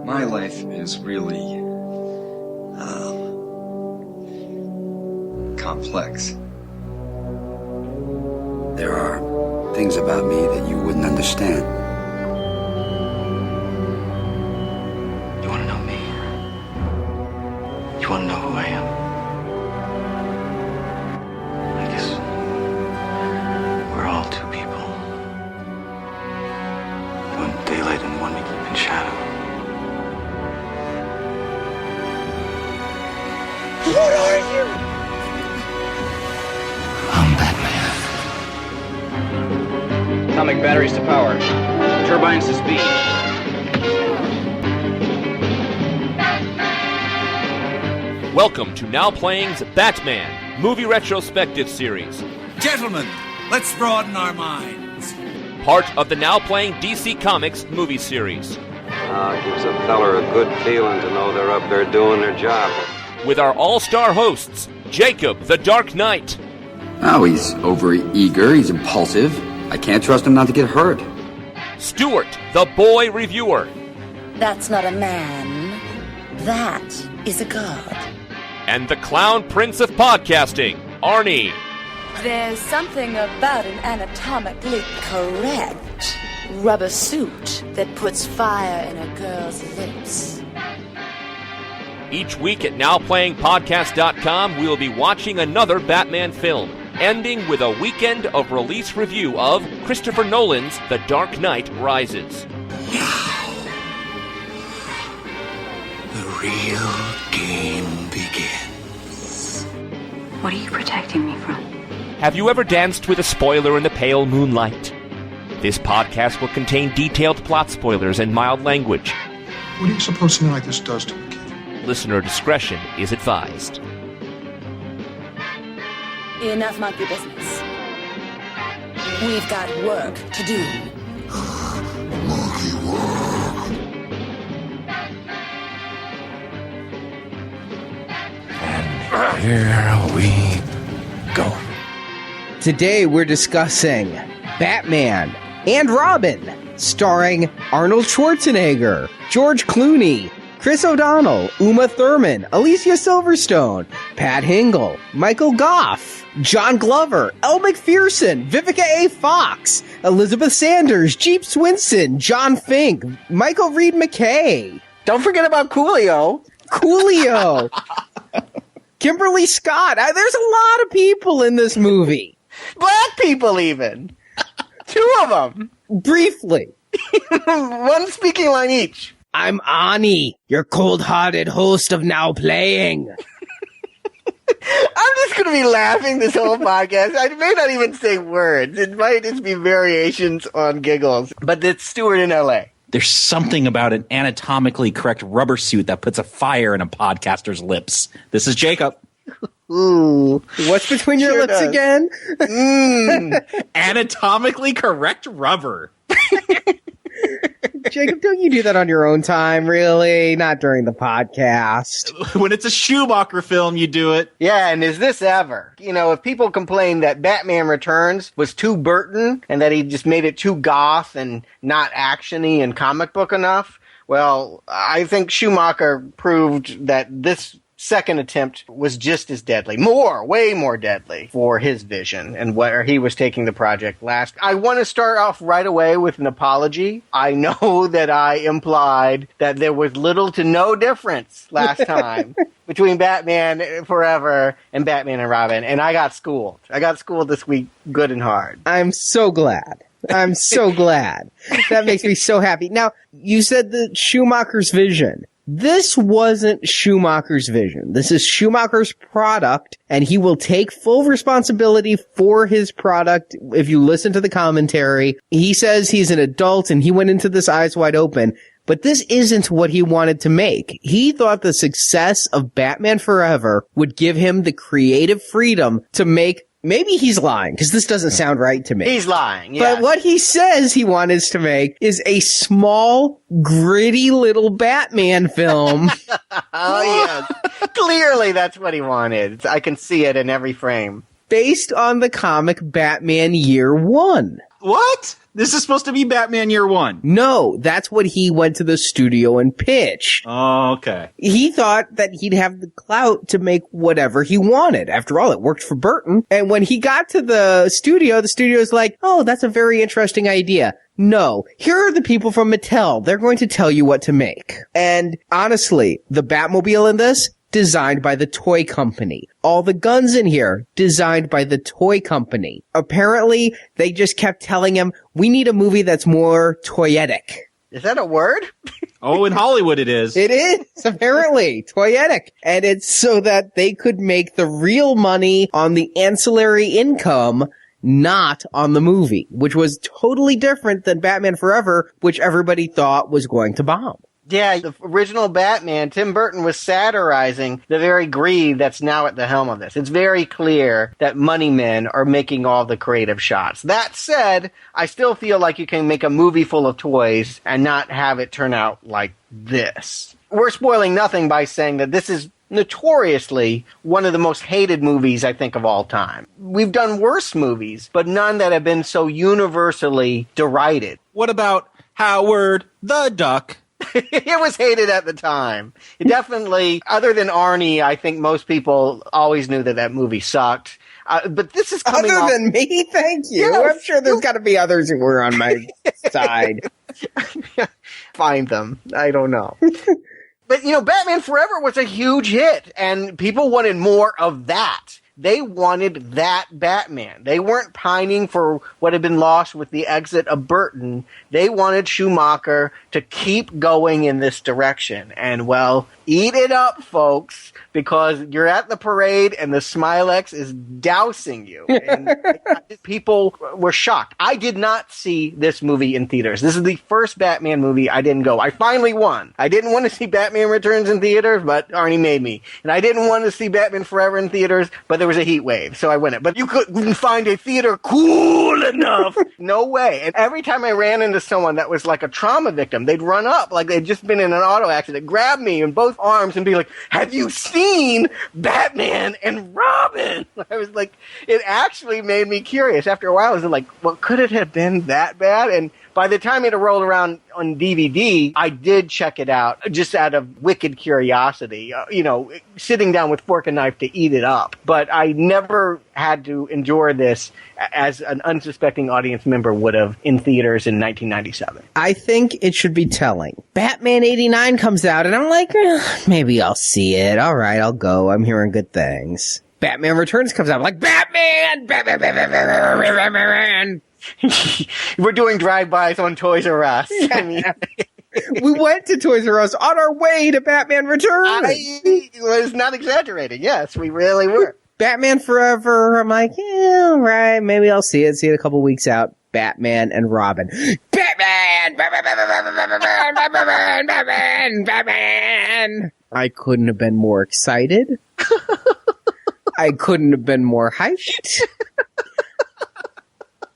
My life is really, complex. There are things about me that you wouldn't understand. You want to know me? You want to know who I am? I guess we're all two people. One daylight and one we keep in shadow. What are you? I'm Batman. Atomic batteries to power. Turbines to speed. Welcome to Now Playing's Batman Movie Retrospective Series. Gentlemen, let's broaden our minds. Part of the Now Playing DC Comics movie series. Gives a feller a good feeling to know they're up there doing their job. With our all-star hosts, Jakob the Dark Knight. Oh, he's over-eager, he's impulsive. I can't trust him not to get hurt. Stuart the Boy Reviewer. That's not a man. That is a god. And the Clown Prince of Podcasting, Arnie. There's something about an anatomically correct rubber suit that puts fire in a girl's lips. Each week at NowPlayingPodcast.com, we'll be watching another Batman film, ending with a weekend of release review of Christopher Nolan's The Dark Knight Rises. Now, the real game begins. What are you protecting me from? Have you ever danced with a spoiler in the pale moonlight? This podcast will contain detailed plot spoilers and mild language. What do you suppose something like this does to a kid? Listener discretion is advised. Enough monkey business. We've got work to do. Monkey work. And here we go. Today we're discussing Batman and Robin, starring Arnold Schwarzenegger, George Clooney, Chris O'Donnell, Uma Thurman, Alicia Silverstone, Pat Hingle, Michael Goff, John Glover, Elle Macpherson, Vivica A. Fox, Elizabeth Sanders, Jeep Swinson, John Fink, Michael Reed McKay. Don't forget about Coolio. Kimberly Scott. There's a lot of people in this movie. Black people even. Two of them. Briefly. One speaking line each. I'm Arnie, your cold-hearted host of Now Playing. I'm just going to be laughing this whole podcast. I may not even say words. It might just be variations on giggles. But it's Stuart in L.A. There's something about an anatomically correct rubber suit that puts a fire in a podcaster's lips. This is Jacob. Ooh. What's between your lips does. again? Anatomically correct rubber. Jacob, don't you do that on your own time, really? Not during the podcast. When it's a Schumacher film, you do it. Yeah, and is this ever? You know, if people complain that Batman Returns was too Burton and that he just made it too goth and not action-y and comic book enough, well, I think Schumacher proved that this second attempt was just as deadly. Way more deadly for his vision and where he was taking the project last. I want to start off right away with an apology. I know that I implied that there was little to no difference last time between Batman Forever and Batman and Robin, and I got schooled. I got schooled this week good and hard. I'm so glad. I'm so glad. That makes me so happy. Now, you said that Schumacher's vision. This wasn't Schumacher's vision. This is Schumacher's product, and he will take full responsibility for his product. If you listen to the commentary, he says he's an adult and he went into this eyes wide open, but this isn't what he wanted to make. He thought the success of Batman Forever would give him the creative freedom to make. Maybe he's lying, because this doesn't sound right to me. He's lying, yeah. But what he says he wanted to make is a small, gritty little Batman film. Oh, yes. Clearly that's what he wanted. I can see it in every frame. Based on the comic Batman Year One. What? This is supposed to be Batman Year One. No, that's what he went to the studio and pitched. Oh, okay. He thought that he'd have the clout to make whatever he wanted. After all, it worked for Burton. And when he got to the studio's like, oh, that's a very interesting idea. No, here are the people from Mattel. They're going to tell you what to make. And honestly, the Batmobile in this, designed by the toy company. All the guns in here, designed by the toy company. Apparently, they just kept telling him, we need a movie that's more toyetic. Is that a word? Oh, in Hollywood it is. It is, apparently, toyetic. And it's so that they could make the real money on the ancillary income, not on the movie, which was totally different than Batman Forever, which everybody thought was going to bomb. Yeah, the original Batman, Tim Burton was satirizing the very greed that's now at the helm of this. It's very clear that money men are making all the creative shots. That said, I still feel like you can make a movie full of toys and not have it turn out like this. We're spoiling nothing by saying that this is notoriously one of the most hated movies, I think, of all time. We've done worse movies, but none that have been so universally derided. What about Howard the Duck? It was hated at the time. It definitely, other than Arnie, I think most people always knew that movie sucked. But this is coming Other than me, thank you. Yes. I'm sure there's got to be others who were on my side. Find them. I don't know. But, Batman Forever was a huge hit, and people wanted more of that. They wanted that Batman. They weren't pining for what had been lost with the exit of Burton. They wanted Schumacher to keep going in this direction. And, well, eat it up, folks, because you're at the parade and the Smilex is dousing you. And people were shocked. I did not see this movie in theaters. This is the first Batman movie I didn't go. I finally won. I didn't want to see Batman Returns in theaters, but Arnie made me. And I didn't want to see Batman Forever in theaters, but there was a heat wave, so I went it. But you couldn't find a theater cool enough. No way. And every time I ran into someone that was like a trauma victim, they'd run up like they'd just been in an auto accident, grab me in both arms and be like, have you seen Batman and Robin? I was like, it actually made me curious. After a while, I was like, well, could it have been that bad? And by the time it rolled around on DVD, I did check it out just out of wicked curiosity, sitting down with fork and knife to eat it up. But I never had to endure this as an unsuspecting audience member would have in theaters in 1997. I think it should be telling. Batman 89 comes out, and I'm like, maybe I'll see it. All right, I'll go. I'm hearing good things. Batman Returns comes out. I'm like, Batman! We're doing drive-bys on Toys R Us. I mean, we went to Toys R Us on our way to Batman Returns. I was not exaggerating. Yes, we really were. Batman Forever. I'm like, yeah, all right, maybe I'll see it. See it a couple weeks out. Batman and Robin. Batman! Batman! I couldn't have been more excited. I couldn't have been more hyped.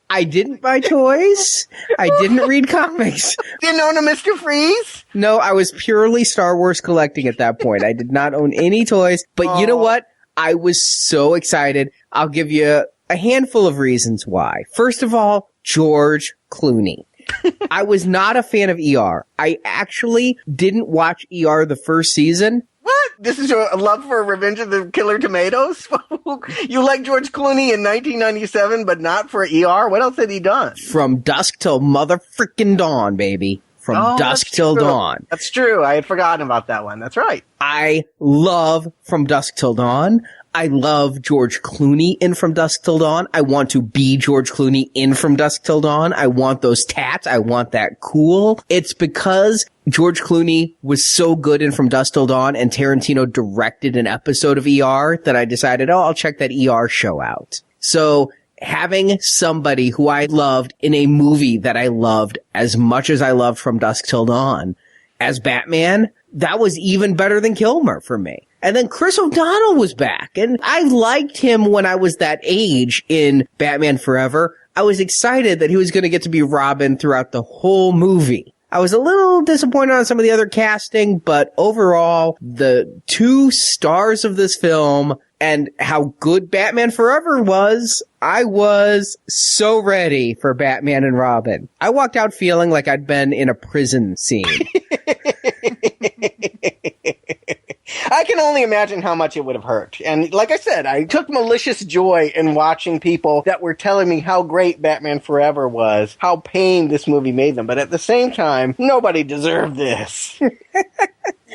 I didn't buy toys. I didn't read comics. Didn't own a Mr. Freeze? No, I was purely Star Wars collecting at that point. I did not own any toys. But you know what? I was so excited. I'll give you a handful of reasons why. First of all, George Clooney. I was not a fan of ER. I actually didn't watch ER the first season. What? This is a love for Revenge of the Killer Tomatoes? You like George Clooney in 1997, but not for ER? What else had he done? From dusk till motherfucking dawn, baby. From dusk till dawn. That's true. I had forgotten about that one. That's right. I love From Dusk Till Dawn. I love George Clooney in From Dusk Till Dawn. I want to be George Clooney in From Dusk Till Dawn. I want those tats. I want that cool. It's because George Clooney was so good in From Dusk Till Dawn and Tarantino directed an episode of ER that I decided, I'll check that ER show out. So having somebody who I loved in a movie that I loved as much as I loved From Dusk Till Dawn as Batman, that was even better than Kilmer for me. And then Chris O'Donnell was back, and I liked him when I was that age in Batman Forever. I was excited that he was going to get to be Robin throughout the whole movie. I was a little disappointed on some of the other casting, but overall, the two stars of this film and how good Batman Forever was, I was so ready for Batman and Robin. I walked out feeling like I'd been in a prison scene. I can only imagine how much it would have hurt. And like I said, I took malicious joy in watching people that were telling me how great Batman Forever was, how pained this movie made them. But at the same time, nobody deserved this.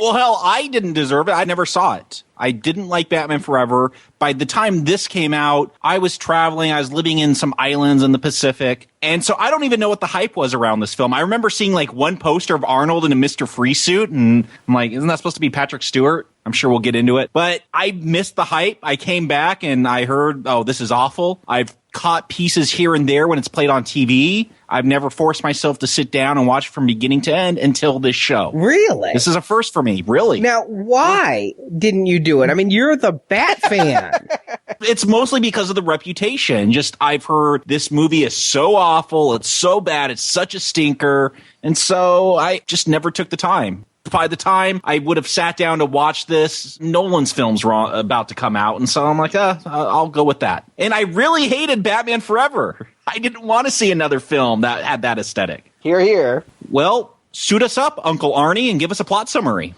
Well, hell, I didn't deserve it. I never saw it. I didn't like Batman Forever. By the time this came out, I was traveling. I was living in some islands in the Pacific. And so I don't even know what the hype was around this film. I remember seeing like one poster of Arnold in a Mr. Freeze suit. And I'm like, isn't that supposed to be Patrick Stewart? I'm sure we'll get into it. But I missed the hype. I came back and I heard, oh, this is awful. I've caught pieces here and there when it's played on TV. I've never forced myself to sit down and watch from beginning to end until this show. Really? This is a first for me, really. Now, why didn't you do it? I mean, you're the Bat fan. It's mostly because of the reputation. Just, I've heard this movie is so awful, it's so bad, it's such a stinker, and so I just never took the time. By the time I would have sat down to watch this, Nolan's film's about to come out, and so I'm like, I'll go with that. And I really hated Batman Forever. I didn't want to see another film that had that aesthetic. Hear, hear. Well, suit us up, Uncle Arnie, and give us a plot summary.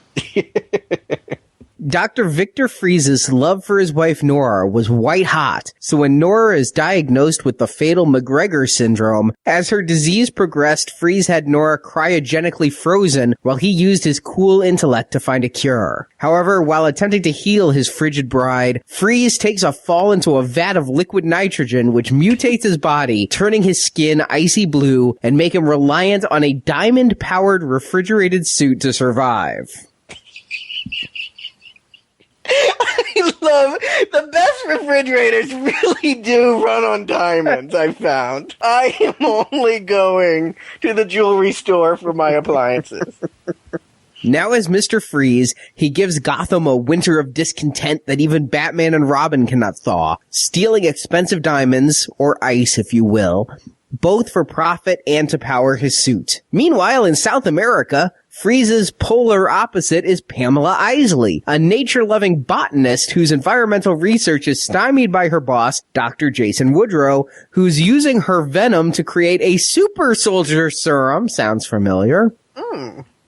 Dr. Victor Freeze's love for his wife Nora was white hot, so when Nora is diagnosed with the fatal McGregor syndrome, as her disease progressed, Freeze had Nora cryogenically frozen while he used his cool intellect to find a cure. However, while attempting to heal his frigid bride, Freeze takes a fall into a vat of liquid nitrogen which mutates his body, turning his skin icy blue and make him reliant on a diamond-powered refrigerated suit to survive. I love the best refrigerators really do run on diamonds, I found. I am only going to the jewelry store for my appliances. Now as Mr. Freeze, he gives Gotham a winter of discontent that even Batman and Robin cannot thaw, stealing expensive diamonds, or ice if you will, both for profit and to power his suit. Meanwhile, in South America, Freeze's polar opposite is Pamela Isley, a nature-loving botanist whose environmental research is stymied by her boss, Dr. Jason Woodrow, who's using her venom to create a super soldier serum, sounds familiar,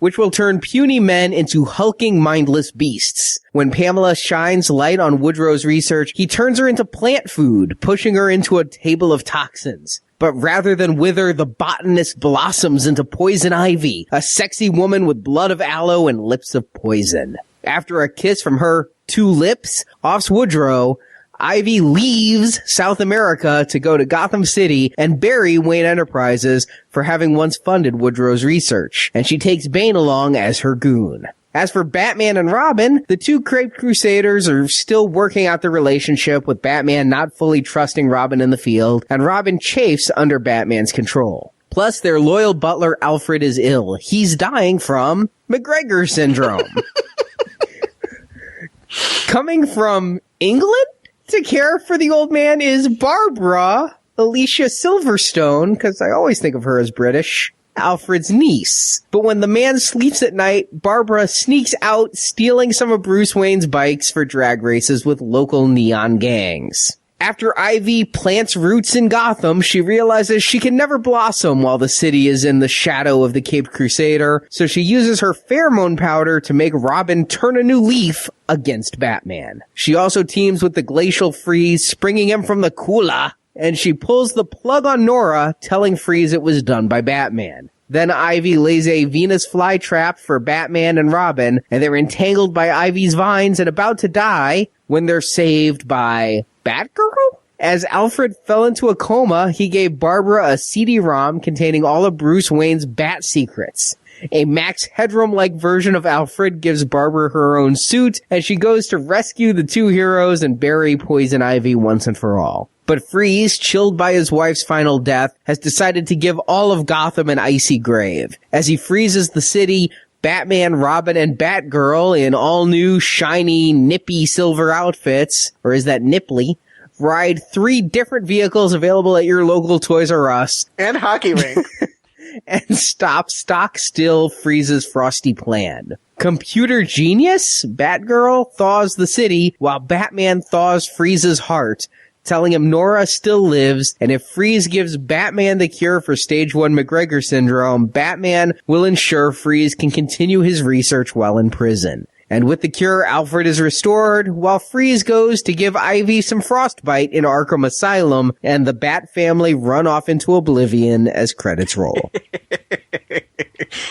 which will turn puny men into hulking, mindless beasts. When Pamela shines light on Woodrow's research, he turns her into plant food, pushing her into a table of toxins. But rather than wither, the botanist blossoms into poison ivy, a sexy woman with blood of aloe and lips of poison. After a kiss from her two lips, offs Woodrow, Ivy leaves South America to go to Gotham City and bury Wayne Enterprises for having once funded Woodrow's research, and she takes Bane along as her goon. As for Batman and Robin, the two Caped Crusaders are still working out the relationship, with Batman not fully trusting Robin in the field, and Robin chafes under Batman's control. Plus, their loyal butler Alfred is ill. He's dying from McGregor syndrome. Coming from England to care for the old man is Barbara Alicia Silverstone, because I always think of her as British, Alfred's niece. But when the man sleeps at night, Barbara sneaks out, stealing some of Bruce Wayne's bikes for drag races with local neon gangs. After Ivy plants roots in Gotham, she realizes she can never blossom while the city is in the shadow of the Caped Crusader, so she uses her pheromone powder to make Robin turn a new leaf against Batman. She also teams with the Glacial Freeze, springing him from the Kula, and she pulls the plug on Nora, telling Freeze it was done by Batman. Then Ivy lays a Venus flytrap for Batman and Robin, and they're entangled by Ivy's vines and about to die when they're saved by Batgirl? As Alfred fell into a coma, he gave Barbara a CD-ROM containing all of Bruce Wayne's Bat secrets. A Max Headroom-like version of Alfred gives Barbara her own suit, and she goes to rescue the two heroes and bury Poison Ivy once and for all. But Freeze, chilled by his wife's final death, has decided to give all of Gotham an icy grave. As he freezes the city, Batman, Robin, and Batgirl in all-new, shiny, nippy silver outfits, or is that nipply, ride 3 different vehicles available at your local Toys R Us. And hockey rink. and stop stock still Freeze's frosty plan. Computer genius, Batgirl, thaws the city while Batman thaws Freeze's heart, telling him Nora still lives, and if Freeze gives Batman the cure for stage 1 McGregor syndrome, Batman will ensure Freeze can continue his research while in prison. And with the cure, Alfred is restored, while Freeze goes to give Ivy some frostbite in Arkham Asylum, and the Bat family run off into oblivion as credits roll.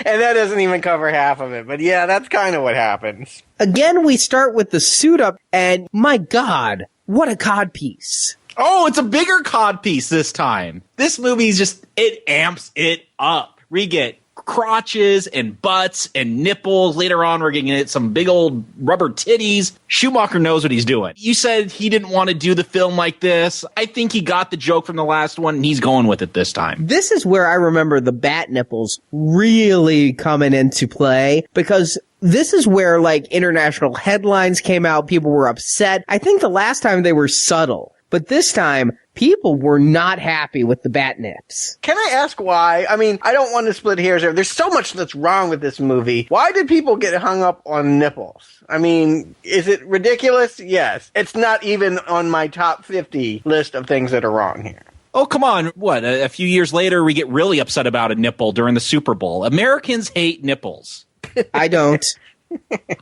And that doesn't even cover half of it, but yeah, that's kind of what happens. Again, we start with the suit up, and my God, what a codpiece. Oh, it's a bigger codpiece this time. This movie's just, it amps it up. We get crotches and butts and nipples. Later on, we're getting at some big old rubber titties. Schumacher knows what he's doing. You said he didn't want to do the film like this. I think he got the joke from the last one, and he's going with it this time. This is where I remember the bat nipples really coming into play, because this is where, like, international headlines came out. People were upset. I think the last time they were subtle, but this time people were not happy with the bat nips. Can I ask why? I mean, I don't want to split hairs there. There's so much that's wrong with this movie. Why did people get hung up on nipples? I mean, is it ridiculous? Yes. It's not even on my top 50 list of things that are wrong here. Oh, come on. What? A few years later, we get really upset about a nipple during the Super Bowl. Americans hate nipples. I don't.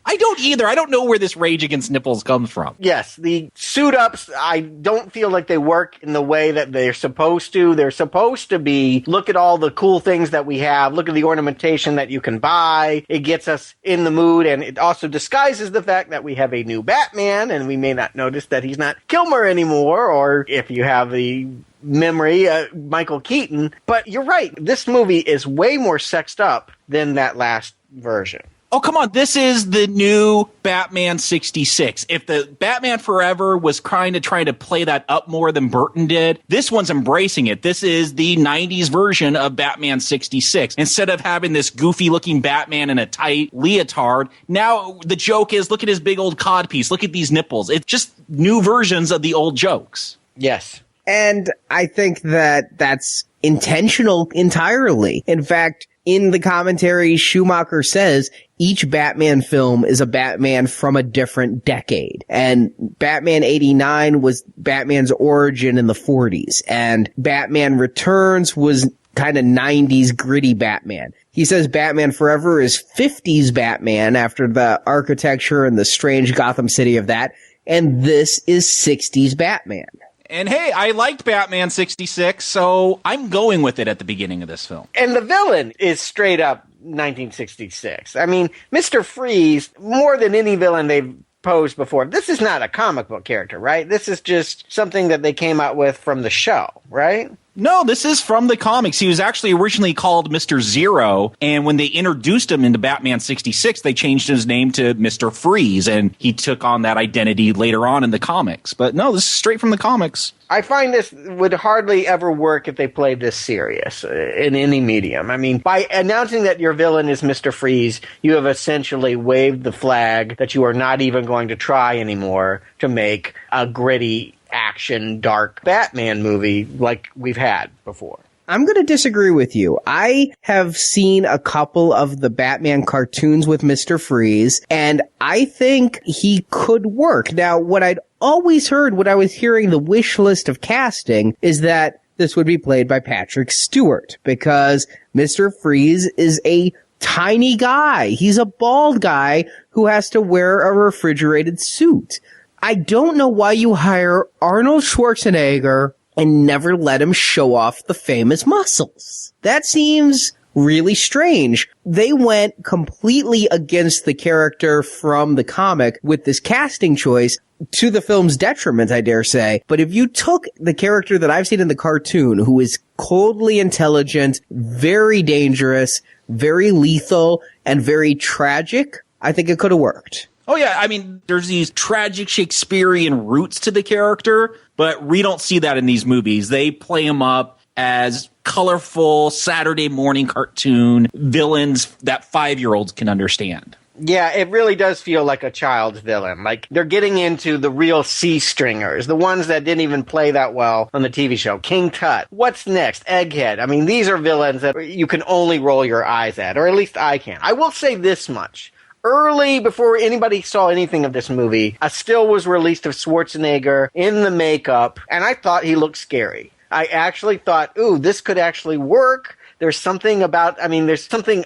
I don't either. I don't know where this rage against nipples comes from. Yes, the suit-ups, I don't feel like they work in the way that they're supposed to. They're supposed to be, look at all the cool things that we have, look at the ornamentation that you can buy. It gets us in the mood, and it also disguises the fact that we have a new Batman, and we may not notice that he's not Kilmer anymore, or if you have the memory, Michael Keaton. But you're right, this movie is way more sexed up than that last version. Oh, come on. This is the new Batman 66. If the Batman Forever was trying to play that up more than Burton did, this one's embracing it. This is the 90s version of Batman 66. Instead of having this goofy-looking Batman in a tight leotard, now the joke is, look at his big old codpiece. Look at these nipples. It's just new versions of the old jokes. Yes. And I think that that's intentional entirely. In fact, in the commentary, Schumacher says each Batman film is a Batman from a different decade. And Batman 89 was Batman's origin in the 40s. And Batman Returns was kind of 90s gritty Batman. He says Batman Forever is 50s Batman after the architecture and the strange Gotham City of that. And this is 60s Batman. And hey, I liked Batman 66, so I'm going with it at the beginning of this film. And the villain is straight up 1966. I mean, Mr. Freeze, more than any villain they've posed before, this is not a comic book character, right? This is just something that they came out with from the show, right? No, this is from the comics. He was actually originally called Mr. Zero, and when they introduced him into Batman 66, they changed his name to Mr. Freeze, and he took on that identity later on in the comics. But no, this is straight from the comics. I find this would hardly ever work if they played this serious in any medium. I mean, by announcing that your villain is Mr. Freeze, you have essentially waved the flag that you are not even going to try anymore to make a gritty action, dark Batman movie like we've had before. I'm going to disagree with you. I have seen a couple of the Batman cartoons with Mr. Freeze, and I think he could work. Now, what I'd always heard when I was hearing the wish list of casting is that this would be played by Patrick Stewart, because Mr. Freeze is a tiny guy. He's a bald guy who has to wear a refrigerated suit. I don't know why you hire Arnold Schwarzenegger and never let him show off the famous muscles. That seems really strange. They went completely against the character from the comic with this casting choice, to the film's detriment, I dare say. But if you took the character that I've seen in the cartoon, who is coldly intelligent, very dangerous, very lethal, and very tragic, I think it could have worked. Oh, yeah. I mean, there's these tragic Shakespearean roots to the character, but we don't see that in these movies. They play him up as colorful Saturday morning cartoon villains that 5-year-olds can understand. Yeah, it really does feel like a child's villain. Like, they're getting into the real C-stringers, the ones that didn't even play that well on the TV show. King Tut. What's next? Egghead. I mean, these are villains that you can only roll your eyes at, or at least I can. I will say this much. Early, before anybody saw anything of this movie, a still was released of Schwarzenegger in the makeup, and I thought he looked scary. I actually thought, ooh, this could actually work. There's something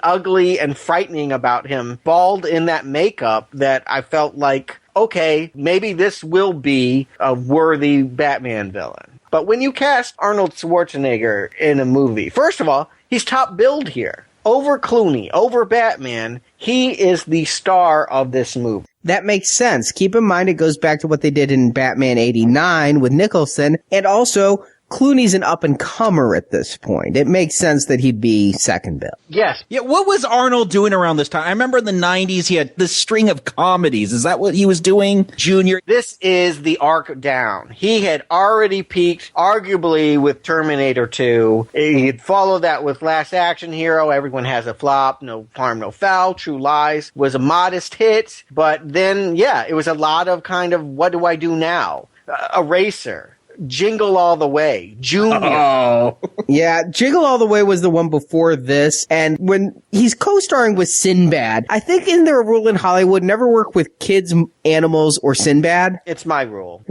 ugly and frightening about him, bald in that makeup, that I felt like, okay, maybe this will be a worthy Batman villain. But when you cast Arnold Schwarzenegger in a movie, first of all, he's top billed here. Over Clooney, over Batman, he is the star of this movie. That makes sense. Keep in mind it goes back to what they did in Batman 89 with Nicholson, and also Clooney's an up-and-comer at this point. It makes sense that he'd be second bill. Yes. Yeah, what was Arnold doing around this time? I remember in the 90s he had this string of comedies. Is that what he was doing, Junior? This is the arc down. He had already peaked, arguably, with Terminator 2. He had followed that with Last Action Hero, Everyone Has a Flop, No Harm, No Foul, True Lies was a modest hit. But then, yeah, it was a lot of kind of, what do I do now? Eraser. Jingle All the Way, Junior. Oh. Yeah, Jingle All the Way was the one before this, and when he's co-starring with Sinbad, I think in their rule in Hollywood, never work with kids, animals, or Sinbad. It's my rule.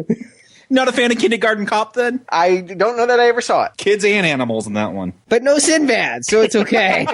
Not a fan of Kindergarten Cop, then? I don't know that I ever saw it. Kids and animals in that one. But no Sinbad, so it's okay.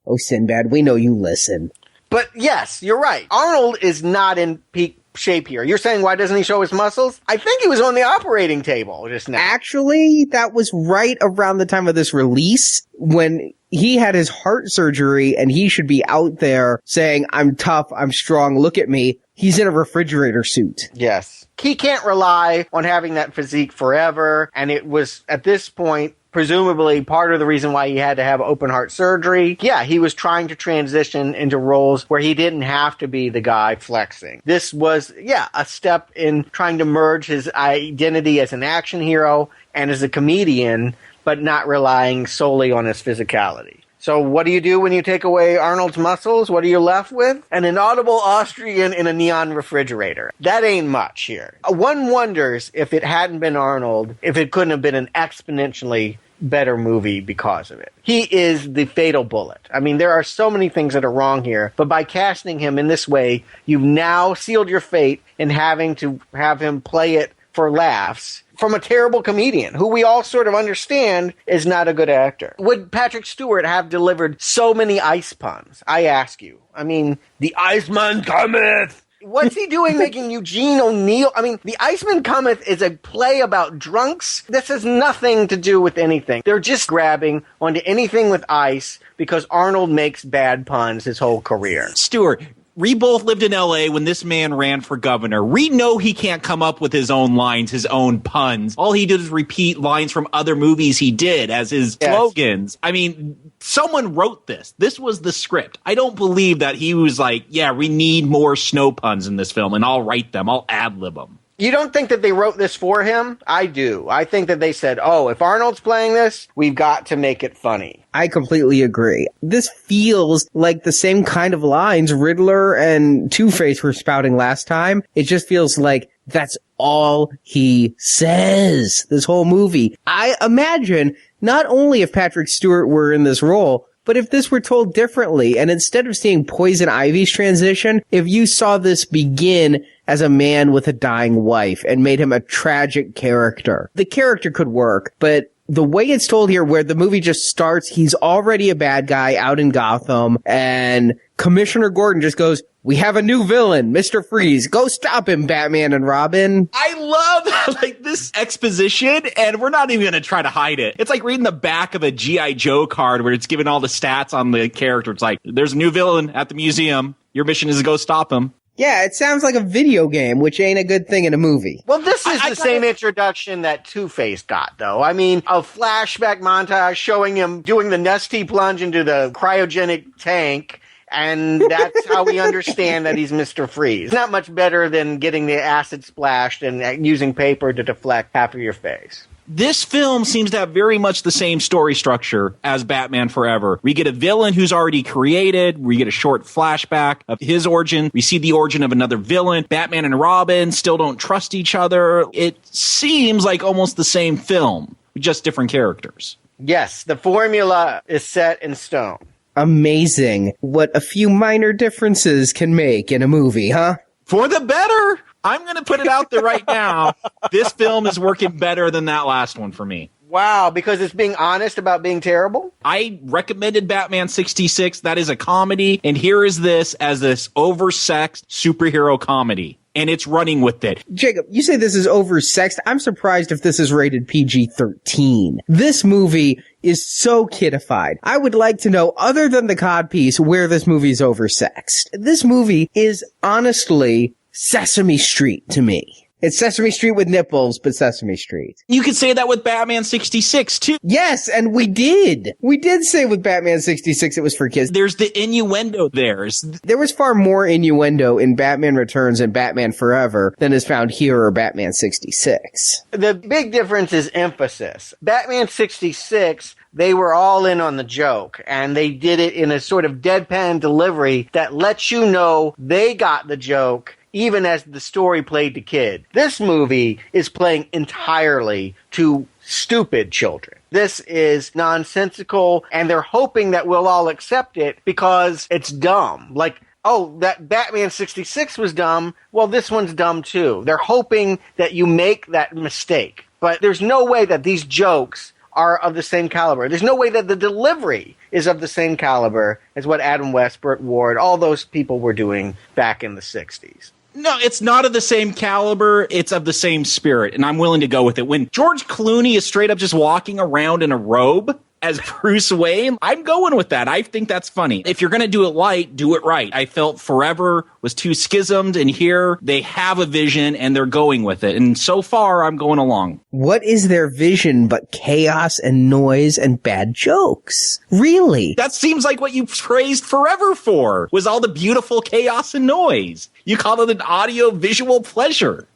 Oh, Sinbad, we know you listen. But yes, you're right. Arnold is not in peak shape here. You're saying, why doesn't he show his muscles? I think he was on the operating table just now. Actually, that was right around the time of this release when he had his heart surgery and he should be out there saying, I'm tough, I'm strong, look at me. He's in a refrigerator suit. Yes. He can't rely on having that physique forever, and it was, at this point, presumably part of the reason why he had to have open heart surgery. Yeah, he was trying to transition into roles where he didn't have to be the guy flexing. This was, a step in trying to merge his identity as an action hero and as a comedian, but not relying solely on his physicality. So what do you do when you take away Arnold's muscles? What are you left with? An inaudible Austrian in a neon refrigerator. That ain't much here. One wonders if it hadn't been Arnold, if it couldn't have been an exponentially better movie because of it. He is the fatal bullet. I mean, there are so many things that are wrong here, but by casting him in this way, you've now sealed your fate in having to have him play it for laughs from a terrible comedian who we all sort of understand is not a good actor. Would Patrick Stewart have delivered so many ice puns? I ask you. I mean, the Iceman cometh! What's he doing making Eugene O'Neill? I mean, the Iceman Cometh is a play about drunks. This has nothing to do with anything. They're just grabbing onto anything with ice because Arnold makes bad puns his whole career. Stuart, we both lived in L.A. when this man ran for governor. We know he can't come up with his own lines, his own puns. All he did is repeat lines from other movies he did as his slogans. I mean, someone wrote this. This was the script. I don't believe that he was like, yeah, we need more snow puns in this film, and I'll write them. I'll ad-lib them. You don't think that they wrote this for him? I do. I think that they said, oh, if Arnold's playing this, we've got to make it funny. I completely agree. This feels like the same kind of lines Riddler and Two-Face were spouting last time. It just feels like that's all he says this whole movie. I imagine not only if Patrick Stewart were in this role, but if this were told differently, and instead of seeing Poison Ivy's transition, if you saw this begin as a man with a dying wife and made him a tragic character, the character could work, but the way it's told here, where the movie just starts, he's already a bad guy out in Gotham, and Commissioner Gordon just goes, we have a new villain, Mr. Freeze. Go stop him, Batman and Robin. I love this exposition, and we're not even going to try to hide it. It's like reading the back of a G.I. Joe card where it's giving all the stats on the character. It's like, there's a new villain at the museum. Your mission is to go stop him. Yeah, it sounds like a video game, which ain't a good thing in a movie. Well, this is the same introduction that Two-Face got, though. I mean, a flashback montage showing him doing the Nestea plunge into the cryogenic tank, and that's how we understand that he's Mr. Freeze. It's not much better than getting the acid splashed and using paper to deflect half of your face. This film seems to have very much the same story structure as Batman Forever. We get a villain who's already created. We get a short flashback of his origin. We see the origin of another villain. Batman and Robin still don't trust each other. It seems like almost the same film, just different characters. Yes, the formula is set in stone. Amazing what a few minor differences can make in a movie, huh? For the better. I'm going to put it out there right now. This film is working better than that last one for me. Wow, because it's being honest about being terrible? I recommended Batman 66. That is a comedy. And here is this as this oversexed superhero comedy. And it's running with it. Jacob, you say this is oversexed. I'm surprised if this is rated PG-13. This movie is so kidified. I would like to know, other than the codpiece, where this movie is oversexed. This movie is honestly Sesame Street to me. It's Sesame Street with nipples, but Sesame Street. You could say that with Batman 66, too. Yes, and we did. We did say with Batman 66 it was for kids. There's the innuendo there. There was far more innuendo in Batman Returns and Batman Forever than is found here or Batman 66. The big difference is emphasis. Batman 66, they were all in on the joke, and they did it in a sort of deadpan delivery that lets you know they got the joke even as the story played to kids. This movie is playing entirely to stupid children. This is nonsensical, and they're hoping that we'll all accept it because it's dumb. Like, oh, that Batman 66 was dumb. Well, this one's dumb too. They're hoping that you make that mistake. But there's no way that these jokes are of the same caliber. There's no way that the delivery is of the same caliber as what Adam West, Burt Ward, all those people were doing back in the 60s. No, it's not of the same caliber. It's of the same spirit, and I'm willing to go with it. When George Clooney is straight up just walking around in a robe as Bruce Wayne, I'm going with that. I think that's funny. If you're going to do it light, do it right. I felt Forever was too schismed, and here they have a vision, and they're going with it. And so far, I'm going along. What is their vision but chaos and noise and bad jokes? Really? That seems like what you praised Forever for, was all the beautiful chaos and noise. You call it an audio-visual pleasure.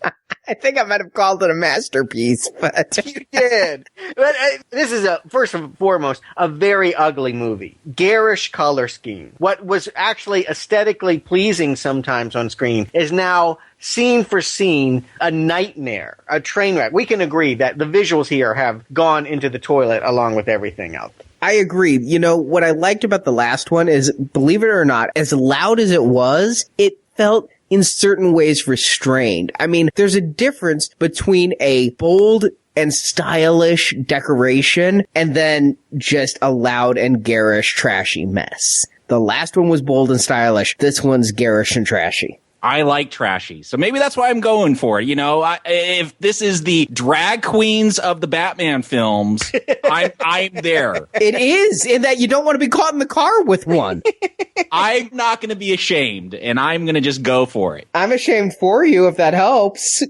I think I might have called it a masterpiece, but you did. But this is first and foremost a very ugly movie. Garish color scheme. What was actually aesthetically pleasing sometimes on screen is now scene for scene a nightmare, a train wreck. We can agree that the visuals here have gone into the toilet along with everything else. I agree. You know, what I liked about the last one is, believe it or not, as loud as it was, it felt in certain ways restrained. I mean, there's a difference between a bold and stylish decoration and then just a loud and garish, trashy mess. The last one was bold and stylish. This one's garish and trashy. I like trashy, so maybe that's why I'm going for it. You know, if this is the drag queens of the Batman films, I'm there. It is, in that you don't want to be caught in the car with one. I'm not going to be ashamed, and I'm going to just go for it. I'm ashamed for you, if that helps.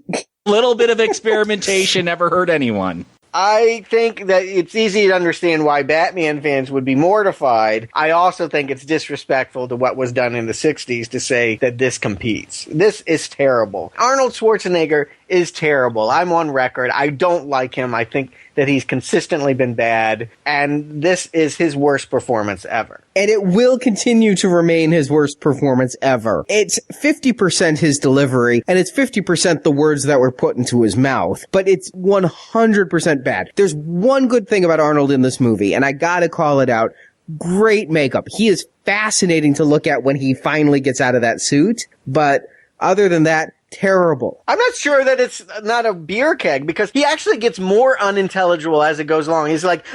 Little bit of experimentation never hurt anyone. I think that it's easy to understand why Batman fans would be mortified. I also think it's disrespectful to what was done in the 60s to say that this competes. This is terrible. Arnold Schwarzenegger is terrible. I'm on record. I don't like him. I think that he's consistently been bad, and this is his worst performance ever. And it will continue to remain his worst performance ever. It's 50% his delivery, and it's 50% the words that were put into his mouth, but it's 100% bad. There's one good thing about Arnold in this movie, and I gotta call it out. Great makeup. He is fascinating to look at when he finally gets out of that suit, but other than that, terrible. I'm not sure that it's not a beer keg, because he actually gets more unintelligible as it goes along. He's like,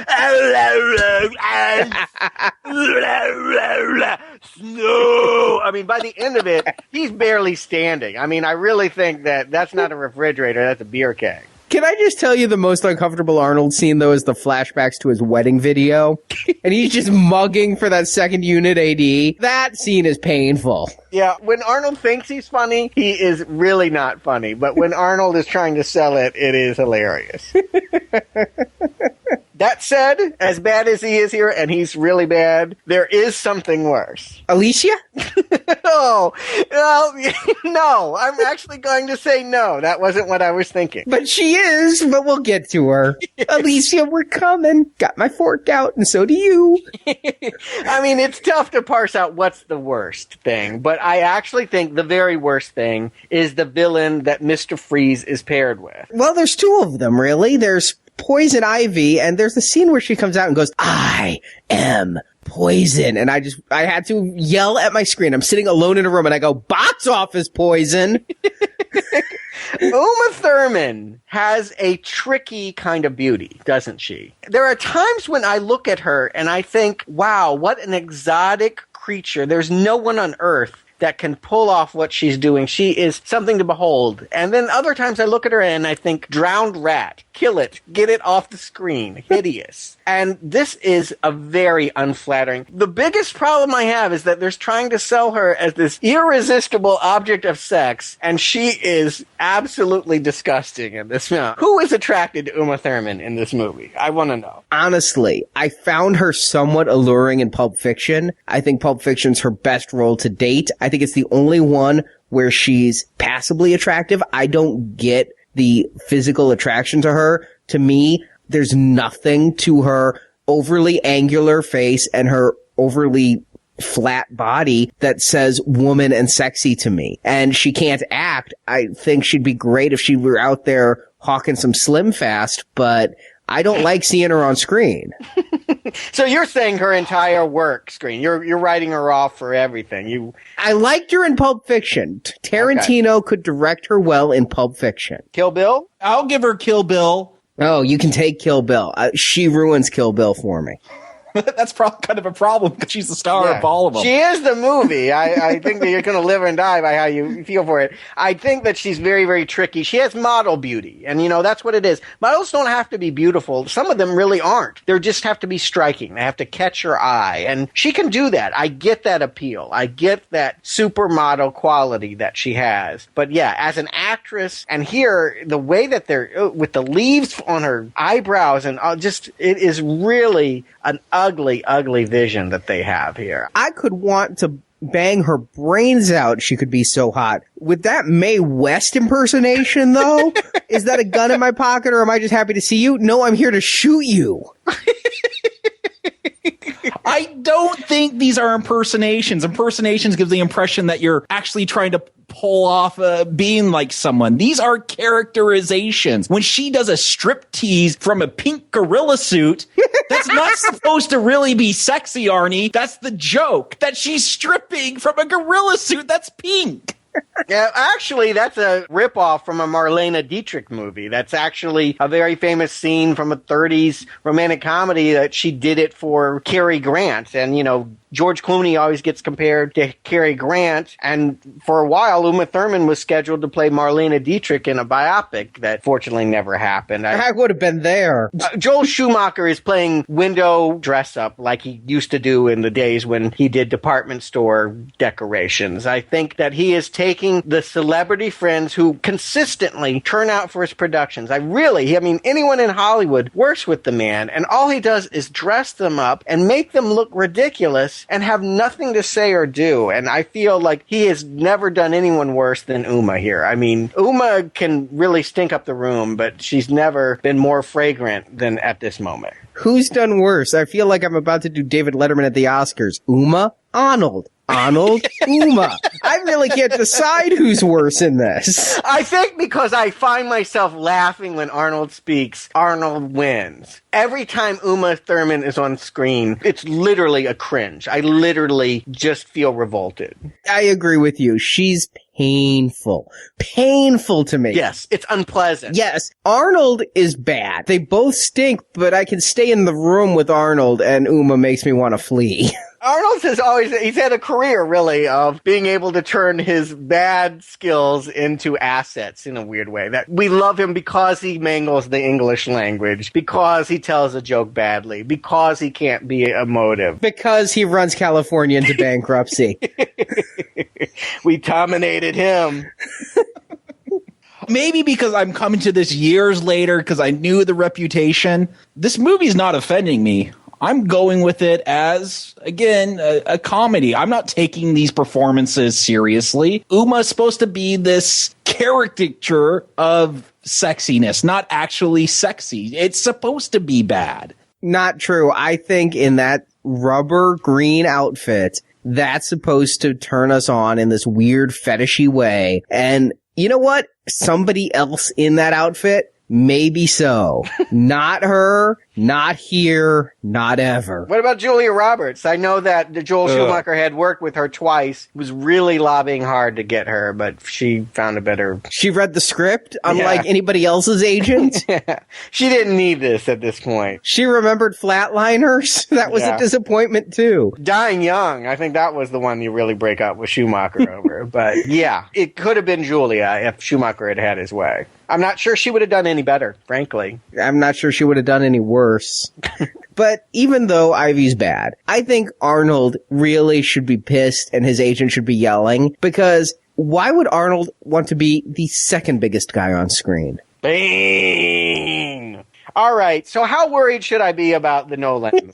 snow. I mean, by the end of it, he's barely standing. I mean, I really think that that's not a refrigerator, that's a beer keg. Can I just tell you the most uncomfortable Arnold scene, though, is the flashbacks to his wedding video? And he's just mugging for that second unit AD. That scene is painful. Yeah, when Arnold thinks he's funny, he is really not funny. But when Arnold is trying to sell it, it is hilarious. That said, as bad as he is here, and he's really bad, there is something worse. Alicia? Oh, well, no. I'm actually going to say no. That wasn't what I was thinking. But she is, but we'll get to her. Alicia, we're coming. Got my fork out, and so do you. I mean, it's tough to parse out what's the worst thing, but I actually think the very worst thing is the villain that Mr. Freeze is paired with. Well, there's two of them, really. There's Poison Ivy, and there's the scene where she comes out and goes, I am Poison. And I had to yell at my screen. I'm sitting alone in a room, and I go, box office Poison. Uma Thurman has a tricky kind of beauty, doesn't she? There are times when I look at her and I think, wow, what an exotic creature. There's no one on Earth that can pull off what she's doing. She is something to behold. And then other times I look at her and I think, drowned rat, kill it, get it off the screen, hideous. And this is a very unflattering. The biggest problem I have is that there's trying to sell her as this irresistible object of sex, and she is absolutely disgusting in this film. Who is attracted to Uma Thurman in this movie? I want to know. Honestly, I found her somewhat alluring in Pulp Fiction. I think Pulp Fiction's her best role to date. I think it's the only one where she's passably attractive. I don't get the physical attraction to her. To me, there's nothing to her overly angular face and her overly flat body that says woman and sexy to me. And she can't act. I think she'd be great if she were out there hawking some Slim Fast, but I don't like seeing her on screen. So you're saying her entire work screen. You're writing her off for everything. I liked her in Pulp Fiction. Tarantino could direct her well in Pulp Fiction. Kill Bill? I'll give her Kill Bill. Oh, you can take Kill Bill. She ruins Kill Bill for me. That's probably kind of a problem because she's the star of all of them. She is the movie. I think that you're going to live and die by how you feel for it. I think that she's very, very tricky. She has model beauty, and that's what it is. Models don't have to be beautiful. Some of them really aren't. They just have to be striking. They have to catch your eye, and she can do that. I get that appeal. I get that supermodel quality that she has. But yeah, as an actress, and here, the way that they're, with the leaves on her eyebrows, and it is really an ugly, ugly vision that they have here. I could want to bang her brains out. She could be so hot. With that Mae West impersonation, though, is that a gun in my pocket, or am I just happy to see you? No, I'm here to shoot you. I don't think these are impersonations. Impersonations give the impression that you're actually trying to pull off being like someone. These are characterizations. When she does a striptease from a pink gorilla suit, that's not supposed to really be sexy, Arnie. That's the joke, that she's stripping from a gorilla suit that's pink. Yeah, actually, that's a ripoff from a Marlene Dietrich movie. That's actually a very famous scene from a 30s romantic comedy that she did it for Cary Grant. And, George Clooney always gets compared to Cary Grant. And for a while, Uma Thurman was scheduled to play Marlene Dietrich in a biopic that fortunately never happened. I would have been there. Joel Schumacher is playing window dress-up like he used to do in the days when he did department store decorations. I think that he is taking the celebrity friends who consistently turn out for his productions. Anyone in Hollywood works with the man, and all he does is dress them up and make them look ridiculous and have nothing to say or do. And I feel like he has never done anyone worse than Uma here. Uma can really stink up the room, but she's never been more fragrant than at this moment. Who's done worse? I feel like I'm about to do David Letterman at the Oscars. Uma? Arnold? Uma. I really can't decide who's worse in this. I think because I find myself laughing when Arnold speaks, Arnold wins. Every time Uma Thurman is on screen, it's literally a cringe. I literally just feel revolted. I agree with you. She's painful. Painful to me. Yes, it's unpleasant. Yes, Arnold is bad. They both stink, but I can stay in the room with Arnold, and Uma makes me want to flee. Arnold he's had a career, really, of being able to turn his bad skills into assets in a weird way. That we love him because he mangles the English language, because he tells a joke badly, because he can't be emotive. Because he runs California into bankruptcy. We dominated him. Maybe because I'm coming to this years later because I knew the reputation. This movie's not offending me. I'm going with it as, again, a comedy. I'm not taking these performances seriously. Uma's supposed to be this caricature of sexiness, not actually sexy. It's supposed to be bad. Not true. I think in that rubber green outfit, that's supposed to turn us on in this weird fetishy way. And you know what? Somebody else in that outfit, maybe so. Not her, not here, not ever. What about Julia Roberts? I know that Joel Schumacher had worked with her twice, was really lobbying hard to get her, but she found a better... She read the script, unlike anybody else's agent? Yeah. She didn't need this at this point. She remembered Flatliners? That was a disappointment, too. Dying Young, I think that was the one you really break up with Schumacher over. But yeah, it could have been Julia if Schumacher had had his way. I'm not sure she would have done any better, frankly. I'm not sure she would have done any worse. But even though Ivy's bad, I think Arnold really should be pissed and his agent should be yelling, because why would Arnold want to be the second biggest guy on screen? Bane! All right, so how worried should I be about the Nolan?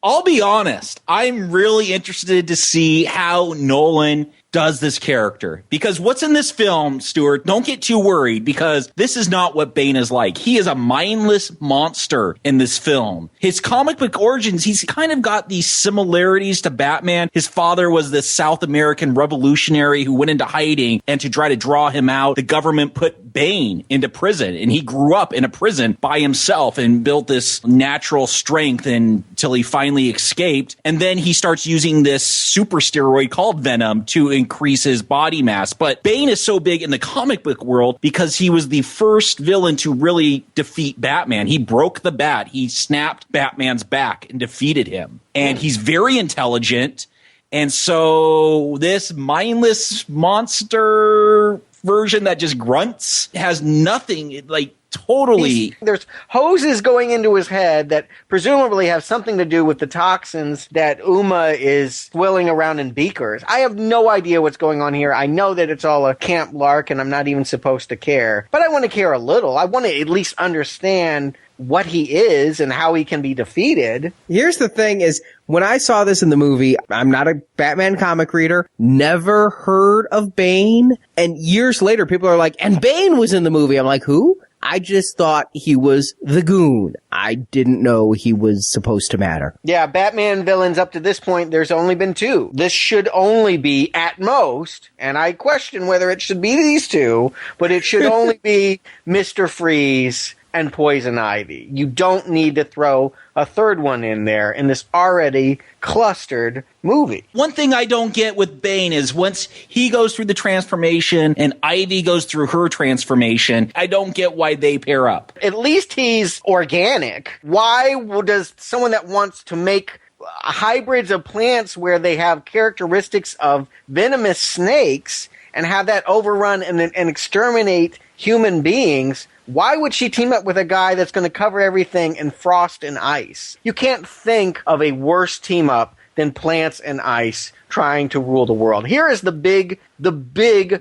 I'll be honest. I'm really interested to see how Nolan does this character. Because what's in this film, Stuart, don't get too worried, because this is not what Bane is like. He is a mindless monster in this film. His comic book origins, he's kind of got these similarities to Batman. His father was this South American revolutionary who went into hiding, and to try to draw him out, the government put Bane into prison, and he grew up in a prison by himself and built this natural strength until he finally escaped. And then he starts using this super steroid called Venom to increase his body mass. But Bane is so big in the comic book world because he was the first villain to really defeat Batman. He broke the bat. He snapped Batman's back and defeated him. And he's very intelligent. And so this mindless monster version that just grunts has nothing, like, totally. There's hoses going into his head that presumably have something to do with the toxins that Uma is swilling around in beakers. I have no idea what's going on here. I know that it's all a camp lark and I'm not even supposed to care. But I want to care a little. I want to at least understand what he is and how he can be defeated. Here's the thing is, when I saw this in the movie, I'm not a Batman comic reader, never heard of Bane. And years later, people are like, and Bane was in the movie. I'm like, who? I just thought he was the goon. I didn't know he was supposed to matter. Yeah, Batman villains up to this point, there's only been two. This should only be, at most, and I question whether it should be these two, but it should only be Mr. Freeze and Poison Ivy. You don't need to throw a third one in there in this already clustered movie. One thing I don't get with Bane is once he goes through the transformation and Ivy goes through her transformation, I don't get why they pair up. At least he's organic. Why does someone that wants to make hybrids of plants where they have characteristics of venomous snakes and have that overrun and exterminate human beings, why would she team up with a guy that's going to cover everything in frost and ice? You can't think of a worse team up than plants and ice trying to rule the world. Here is the big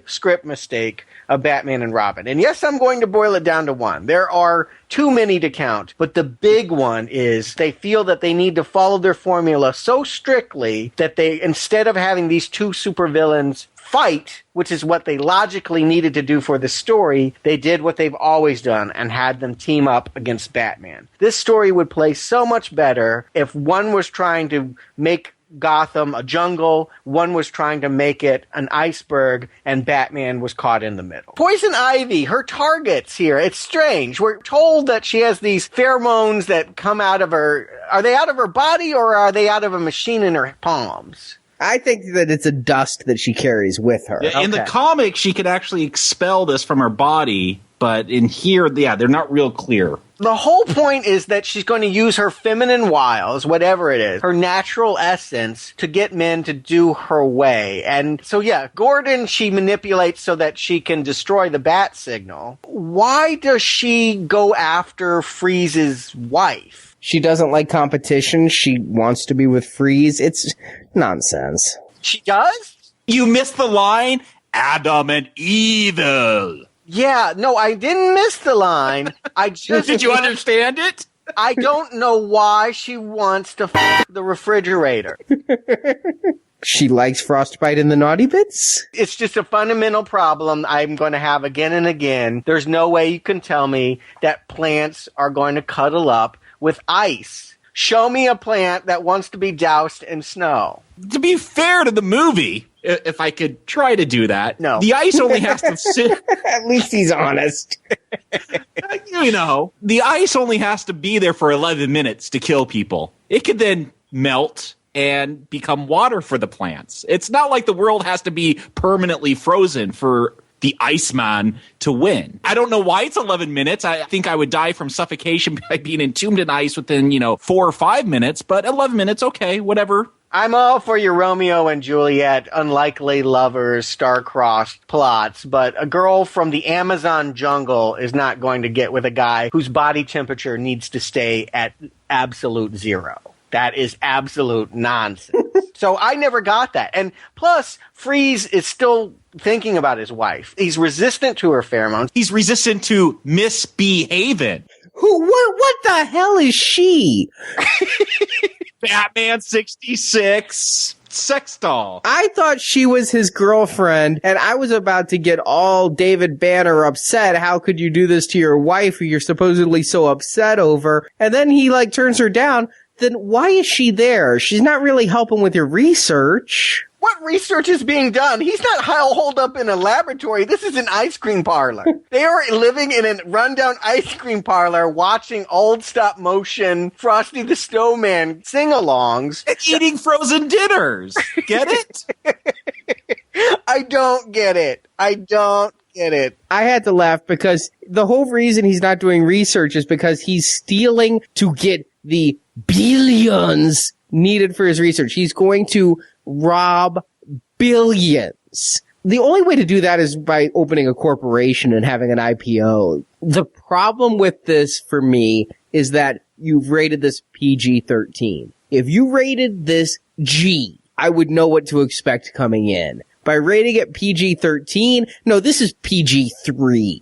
script mistake of Batman and Robin. And yes, I'm going to boil it down to one. There are too many to count, but the big one is they feel that they need to follow their formula so strictly that they, instead of having these two supervillains fight, which is what they logically needed to do for the story, they did what they've always done and had them team up against Batman. This story would play so much better if one was trying to make Gotham a jungle, one was trying to make it an iceberg, and Batman was caught in the middle. Poison Ivy, her targets here, it's strange. We're told that she has these pheromones that come out of her. Are they out of her body or are they out of a machine in her palms? I think that it's a dust that she carries with her. In the comic, she could actually expel this from her body, but in here, they're not real clear. The whole point is that she's going to use her feminine wiles, whatever it is, her natural essence, to get men to do her way. And so, Gordon she manipulates so that she can destroy the bat signal. Why does she go after Freeze's wife? She doesn't like competition. She wants to be with Freeze. It's nonsense. She does? You missed the line. Adam and Evil. Yeah, no, I didn't miss the line. I just Did you understand it? I don't know why she wants to f the refrigerator. She likes frostbite in the naughty bits? It's just a fundamental problem I'm going to have again and again. There's no way you can tell me that plants are going to cuddle up with ice. Show me a plant that wants to be doused in snow. To be fair to the movie, if I could try to do that, no. The ice only has to sit. At least he's honest. You know, the ice only has to be there for 11 minutes to kill people. It could then melt and become water for the plants. It's not like the world has to be permanently frozen for the Iceman to win. I don't know why it's 11 minutes. I think I would die from suffocation by being entombed in ice within, 4 or 5 minutes, but 11 minutes, okay, whatever. I'm all for your Romeo and Juliet, unlikely lovers, star-crossed plots, but a girl from the Amazon jungle is not going to get with a guy whose body temperature needs to stay at absolute zero. That is absolute nonsense. So I never got that. And plus, Freeze is still thinking about his wife. He's resistant to her pheromones. He's resistant to misbehaving. What the hell is she? Batman 66 sex doll. I thought she was his girlfriend, and I was about to get all David Banner upset. How could you do this to your wife who you're supposedly so upset over? And then he turns her down. Then why is she there? She's not really helping with your research. What research is being done? He's not holed up in a laboratory. This is an ice cream parlor. They are living in a rundown ice cream parlor watching old stop motion Frosty the Snowman sing-alongs. And eating frozen dinners. Get it? I don't get it. I had to laugh because the whole reason he's not doing research is because he's stealing to get the billions needed for his research. He's going to rob billions. The only way to do that is by opening a corporation and having an IPO. The problem with this for me is that you've rated this PG-13. If you rated this G, I would know what to expect coming in. By rating it PG-13, no, this is PG-3.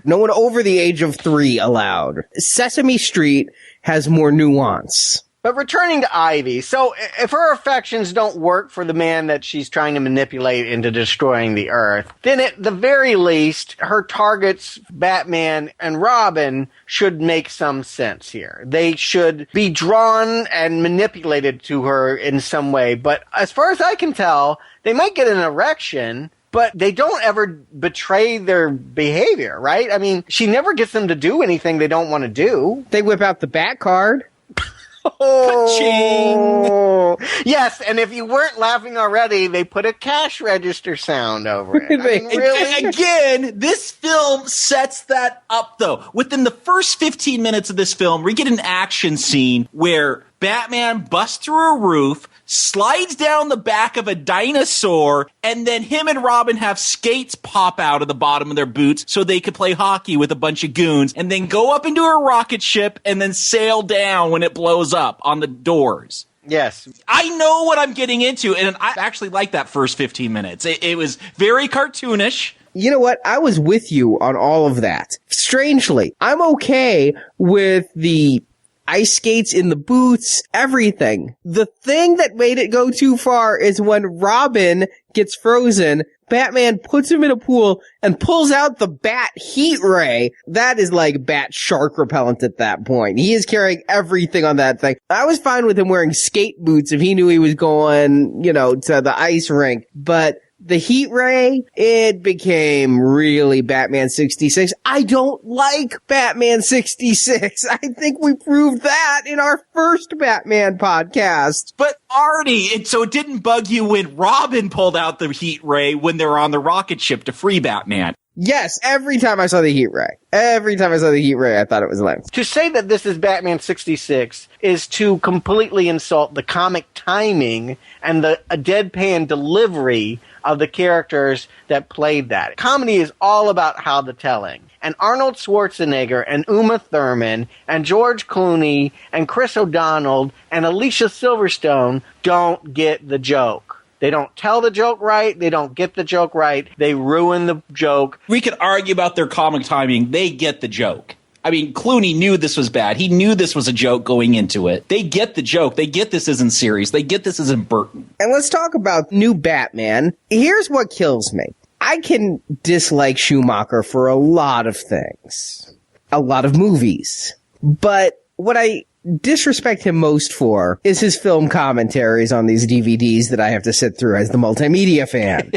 No one over the age of 3 allowed. Sesame Street has more nuance. But returning to Ivy, so if her affections don't work for the man that she's trying to manipulate into destroying the Earth, then at the very least, her targets, Batman and Robin, should make some sense here. They should be drawn and manipulated to her in some way. But as far as I can tell, they might get an erection, but they don't ever betray their behavior, right? I mean, she never gets them to do anything they don't want to do. They whip out the Bat card. Oh, yes, and if you weren't laughing already, they put a cash register sound over it. I mean, really? Again, this film sets that up, though. Within the first 15 minutes of this film, we get an action scene where Batman busts through a roof, slides down the back of a dinosaur, and then him and Robin have skates pop out of the bottom of their boots so they could play hockey with a bunch of goons, and then go up into a rocket ship and then sail down when it blows up on the doors. Yes. I know what I'm getting into, and I actually like that first 15 minutes. It was very cartoonish. You know what? I was with you on all of that. Strangely, I'm okay with the ice skates in the boots, everything. The thing that made it go too far is when Robin gets frozen, Batman puts him in a pool and pulls out the Bat heat ray. That is like Bat shark repellent at that point. He is carrying everything on that thing. I was fine with him wearing skate boots if he knew he was going, to the ice rink. But the heat ray, it became really Batman 66. I don't like Batman 66. I think we proved that in our first Batman podcast. But Arnie, so it didn't bug you when Robin pulled out the heat ray when they were on the rocket ship to free Batman. Yes, every time I saw the heat ray. I thought it was lame. To say that this is Batman 66 is to completely insult the comic timing and the deadpan delivery of the characters that played that. Comedy is all about how the telling. And Arnold Schwarzenegger and Uma Thurman and George Clooney and Chris O'Donnell and Alicia Silverstone don't get the joke. They don't tell the joke right. They don't get the joke right. They ruin the joke. We could argue about their comic timing. They get the joke. I mean, Clooney knew this was bad. He knew this was a joke going into it. They get the joke. They get this isn't serious. They get this isn't Burton. And let's talk about new Batman. Here's what kills me. I can dislike Schumacher for a lot of things. A lot of movies. But what I disrespect him most for is his film commentaries on these DVDs that I have to sit through as the multimedia fan.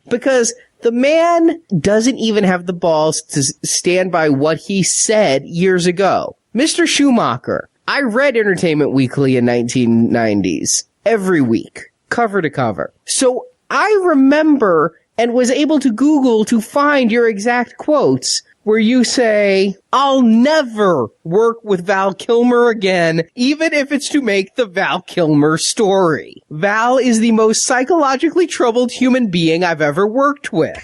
Because the man doesn't even have the balls to stand by what he said years ago. Mr. Schumacher, I read Entertainment Weekly in 1990s every week, cover to cover. So I remember and was able to Google to find your exact quotes where you say, I'll never work with Val Kilmer again, even if it's to make the Val Kilmer story. Val is the most psychologically troubled human being I've ever worked with.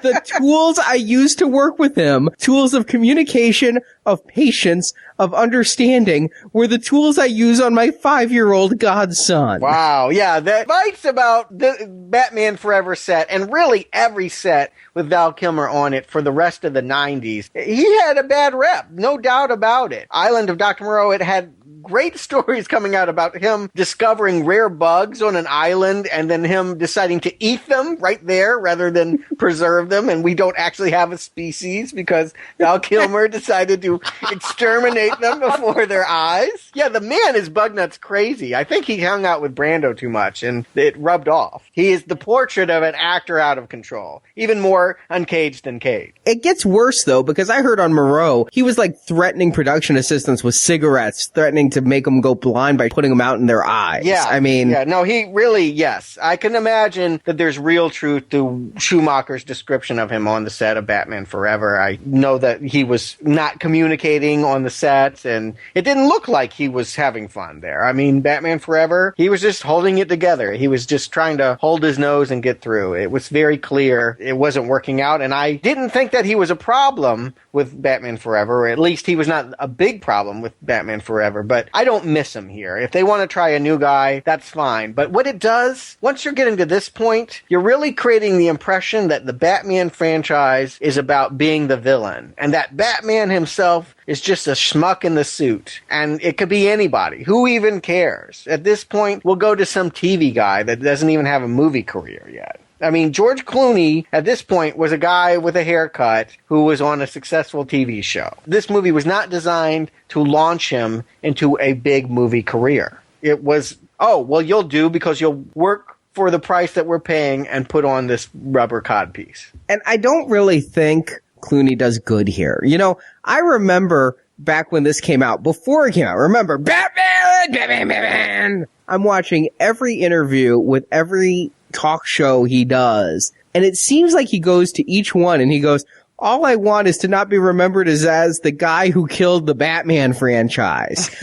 The tools I use to work with him, tools of communication, of patience, of understanding, were the tools I use on my 5-year-old godson. Wow, yeah, the fights about the Batman Forever set, and really every set with Val Kilmer on it for the rest of the 90s, he had a bad rep, no doubt about it. Island of Dr. Moreau, it had great stories coming out about him discovering rare bugs on an island and then him deciding to eat them right there rather than preserve them, and we don't actually have a species because Val Kilmer decided to exterminate them before their eyes. Yeah, the man is bug nuts crazy. I think he hung out with Brando too much and it rubbed off. He is the portrait of an actor out of control, even more uncaged than caged. It gets worse though, because I heard on Moreau, he was like threatening production assistants with cigarettes, threatening to make them go blind by putting them out in their eyes. Yeah. I mean, yeah, no, he really, yes. I can imagine that there's real truth to Schumacher's description of him on the set of Batman Forever. I know that he was not communicating on the sets, and it didn't look like he was having fun there. I mean, Batman Forever, he was just holding it together. He was just trying to hold his nose and get through. It was very clear it wasn't working out, and I didn't think that he was a problem with Batman Forever, or at least he was not a big problem with Batman Forever, but I don't miss him here. If they want to try a new guy, that's fine. But what it does, once you're getting to this point, you're really creating the impression that the Batman franchise is about being the villain, and that Batman himself is just a schmuck in the suit. And it could be anybody. Who even cares? At this point, we'll go to some TV guy that doesn't even have a movie career yet. I mean, George Clooney, at this point, was a guy with a haircut who was on a successful TV show. This movie was not designed to launch him into a big movie career. It was, oh, well, you'll do because you'll work for the price that we're paying and put on this rubber codpiece. And I don't really think Clooney does good here. You know, I remember back when this came out, before it came out, remember, Batman! I'm watching every interview with every talk show he does, and it seems like he goes to each one and he goes, all I want is to not be remembered as the guy who killed the Batman franchise.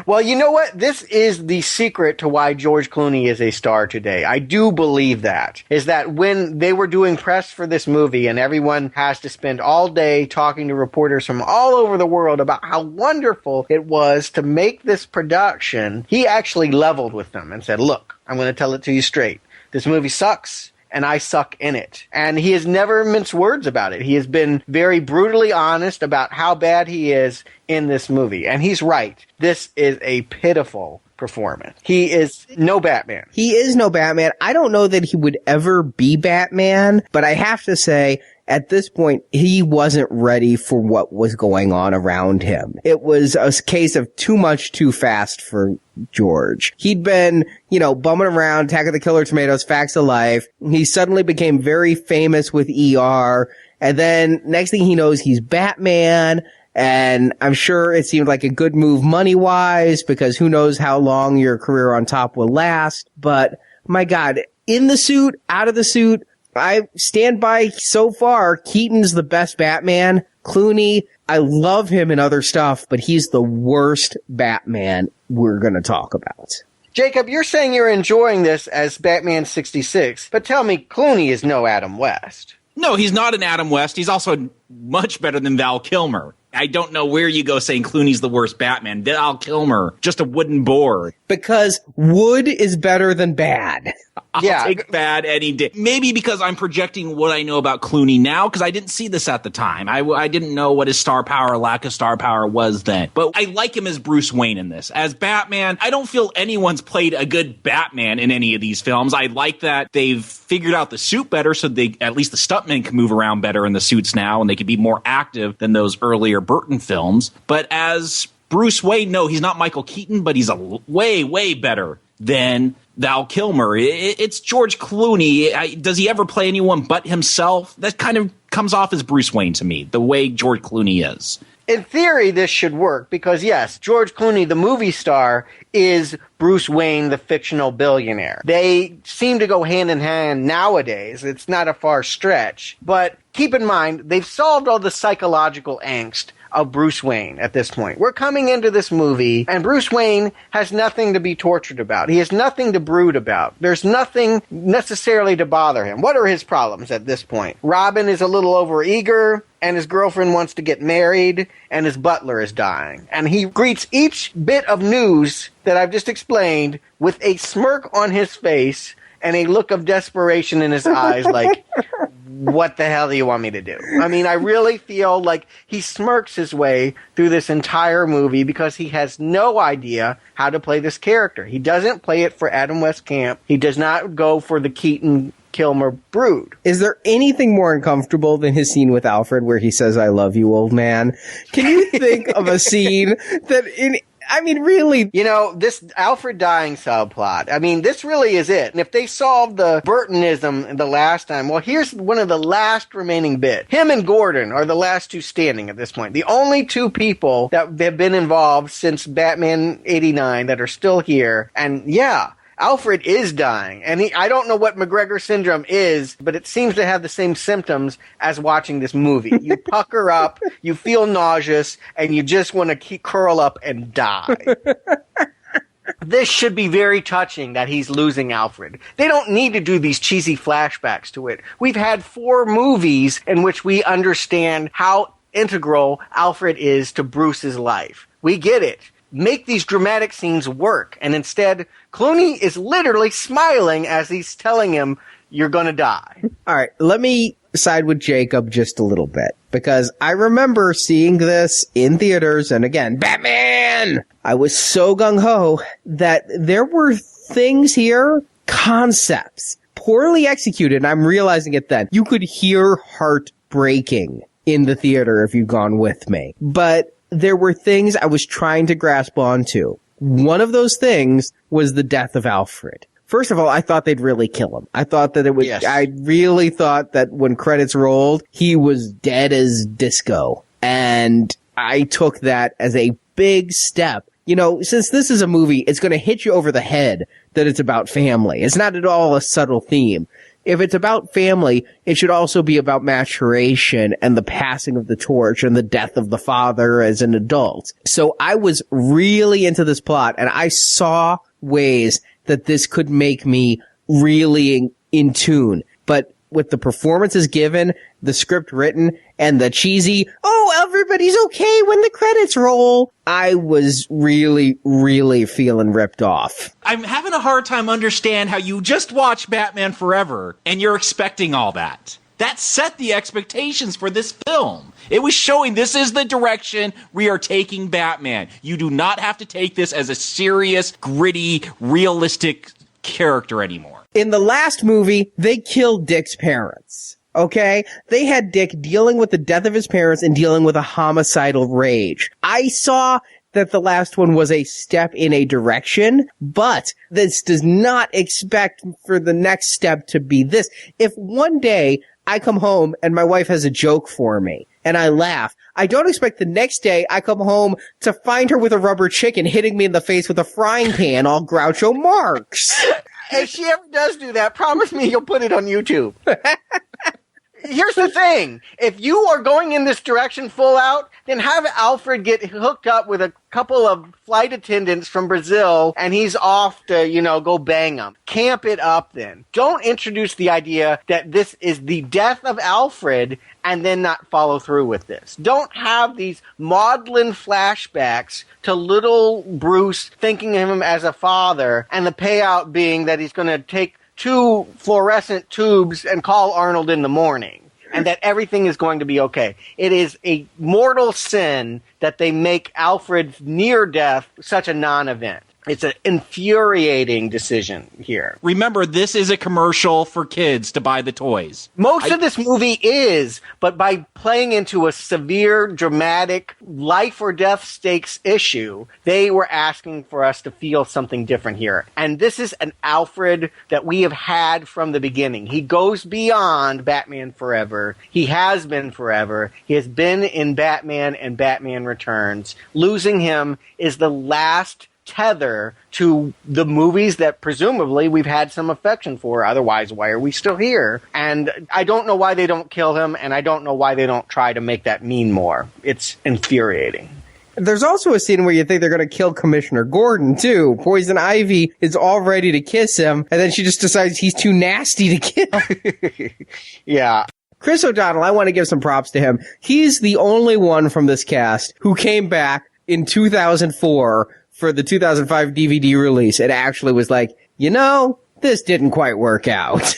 Well, you know what? This is the secret to why George Clooney is a star today. I do believe that. Is that when they were doing press for this movie and everyone has to spend all day talking to reporters from all over the world about how wonderful it was to make this production, he actually leveled with them and said, look, I'm going to tell it to you straight. This movie sucks, and I suck in it. And he has never minced words about it. He has been very brutally honest about how bad he is in this movie. And he's right. This is a pitiful performance. He is no Batman. He is no Batman. I don't know that he would ever be Batman, but I have to say, at this point, he wasn't ready for what was going on around him. It was a case of too much too fast for George. He'd been, bumming around, Attack of the Killer Tomatoes, Facts of Life. He suddenly became very famous with ER. And then next thing he knows, he's Batman. And I'm sure it seemed like a good move money-wise, because who knows how long your career on top will last. But my God, in the suit, out of the suit, I stand by so far. Keaton's the best Batman. Clooney, I love him in other stuff, but he's the worst Batman we're going to talk about. Jacob, you're saying you're enjoying this as Batman 66, but tell me, Clooney is no Adam West. No, he's not an Adam West. He's also much better than Val Kilmer. I don't know where you go saying Clooney's the worst Batman. Val Kilmer, just a wooden board. Because wood is better than bad. I'll take bad any day. Maybe because I'm projecting what I know about Clooney now, because I didn't see this at the time. I didn't know what his star power or lack of star power was then. But I like him as Bruce Wayne in this. As Batman, I don't feel anyone's played a good Batman in any of these films. I like that they've figured out the suit better, so at least the stuntmen can move around better in the suits now, and they can be more active than those earlier Burton films. But as Bruce Wayne, no, he's not Michael Keaton, but he's way, way better than Val Kilmer. It's George Clooney. Does he ever play anyone but himself? That kind of comes off as Bruce Wayne to me, the way George Clooney is. In theory, this should work because, yes, George Clooney, the movie star, is Bruce Wayne, the fictional billionaire. They seem to go hand in hand nowadays. It's not a far stretch. But keep in mind, they've solved all the psychological angst of Bruce Wayne at this point. We're coming into this movie, and Bruce Wayne has nothing to be tortured about. He has nothing to brood about. There's nothing necessarily to bother him. What are his problems at this point? Robin is a little overeager, and his girlfriend wants to get married, and his butler is dying. And he greets each bit of news that I've just explained with a smirk on his face and a look of desperation in his eyes, like, what the hell do you want me to do? I mean, I really feel like he smirks his way through this entire movie because he has no idea how to play this character. He doesn't play it for Adam West Camp. He does not go for the Keaton Kilmer brood. Is there anything more uncomfortable than his scene with Alfred where he says, "I love you, old man"? Can you think of a scene that really... You know, this Alfred dying subplot, I mean, this really is it. And if they solved the Burtonism the last time, well, here's one of the last remaining bits. Him and Gordon are the last two standing at this point. The only two people that have been involved since Batman 89 that are still here. And yeah, Alfred is dying, and I don't know what McGregor syndrome is, but it seems to have the same symptoms as watching this movie. You pucker up, you feel nauseous, and you just want to curl up and die. This should be very touching that he's losing Alfred. They don't need to do these cheesy flashbacks to it. We've had 4 movies in which we understand how integral Alfred is to Bruce's life. We get it. Make these dramatic scenes work. And instead, Clooney is literally smiling as he's telling him, you're going to die. All right, let me side with Jacob just a little bit, because I remember seeing this in theaters, and again, Batman! I was so gung-ho that there were things here, concepts, poorly executed, and I'm realizing it then. You could hear heart breaking in the theater if you'd gone with me. But there were things I was trying to grasp onto. One of those things was the death of Alfred. First of all, I thought they'd really kill him. I thought that it would, yes. I really thought that when credits rolled, he was dead as disco. And I took that as a big step. You know, since this is a movie, it's going to hit you over the head that it's about family. It's not at all a subtle theme. If it's about family, it should also be about maturation and the passing of the torch and the death of the father as an adult. So I was really into this plot, and I saw ways that this could make me really in tune. But with the performances given, the script written, and the cheesy, oh, everybody's okay when the credits roll, I was really, really feeling ripped off. I'm having a hard time understand how you just watched Batman Forever and you're expecting all that. That set the expectations for this film. It was showing this is the direction we are taking Batman. You do not have to take this as a serious, gritty, realistic character anymore. In the last movie, they killed Dick's parents. Okay? They had Dick dealing with the death of his parents and dealing with a homicidal rage. I saw that the last one was a step in a direction, but this does not expect for the next step to be this. If one day I come home and my wife has a joke for me and I laugh, I don't expect the next day I come home to find her with a rubber chicken hitting me in the face with a frying pan, all Groucho Marx. If she ever does do that, promise me you'll put it on YouTube. Here's the thing. If you are going in this direction full out, then have Alfred get hooked up with a couple of flight attendants from Brazil, and he's off to, go bang them. Camp it up then. Don't introduce the idea that this is the death of Alfred and then not follow through with this. Don't have these maudlin flashbacks to little Bruce thinking of him as a father, and the payout being that he's going to take 2 fluorescent tubes and call Arnold in the morning, and that everything is going to be okay. It is a mortal sin that they make Alfred's near death such a non-event. It's an infuriating decision here. Remember, this is a commercial for kids to buy the toys. Most of this movie is, but by playing into a severe, dramatic, life or death stakes issue, they were asking for us to feel something different here. And this is an Alfred that we have had from the beginning. He goes beyond Batman Forever. He has been forever. He has been in Batman and Batman Returns. Losing him is the last tether to the movies that presumably we've had some affection for. Otherwise, why are we still here? And I don't know why they don't kill him, and I don't know why they don't try to make that mean more. It's infuriating. There's also a scene where you think they're going to kill Commissioner Gordon, too. Poison Ivy is all ready to kiss him, and then she just decides he's too nasty to kill. Yeah. Chris O'Donnell, I want to give some props to him. He's the only one from this cast who came back in 2004 for the 2005 DVD release. It actually was like, this didn't quite work out.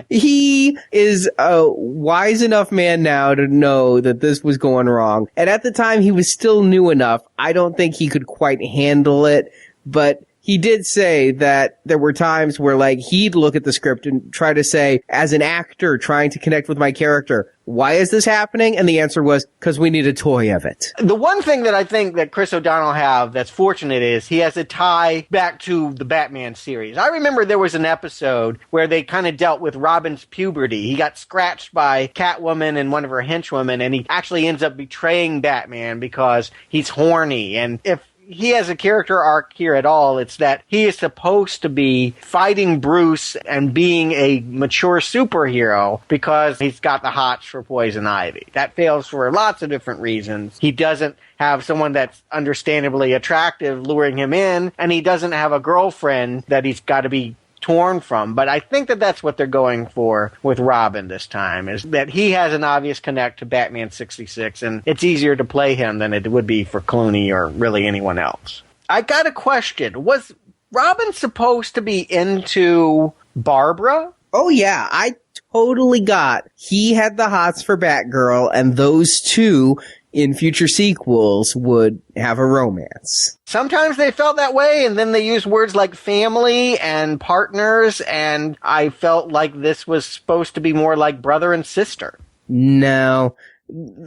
He is a wise enough man now to know that this was going wrong. And at the time, he was still new enough. I don't think he could quite handle it, but he did say that there were times where, he'd look at the script and try to say, as an actor trying to connect with my character, why is this happening? And the answer was, because we need a toy of it. The one thing that I think that Chris O'Donnell have that's fortunate is he has a tie back to the Batman series. I remember there was an episode where they kind of dealt with Robin's puberty. He got scratched by Catwoman and one of her henchwomen, and he actually ends up betraying Batman because he's horny. And if he has a character arc here at all, it's that he is supposed to be fighting Bruce and being a mature superhero because he's got the hots for Poison Ivy. That fails for lots of different reasons. He doesn't have someone that's understandably attractive luring him in, and he doesn't have a girlfriend that he's got to be torn from. But I think that that's what they're going for with Robin this time, is that he has an obvious connect to Batman 66, and it's easier to play him than it would be for Clooney or really anyone else. I got a question. Was Robin supposed to be into Barbara? Oh, yeah. I totally got he had the hots for Batgirl, and those two in future sequels would have a romance. Sometimes they felt that way, and then they used words like family and partners, and I felt like this was supposed to be more like brother and sister. No.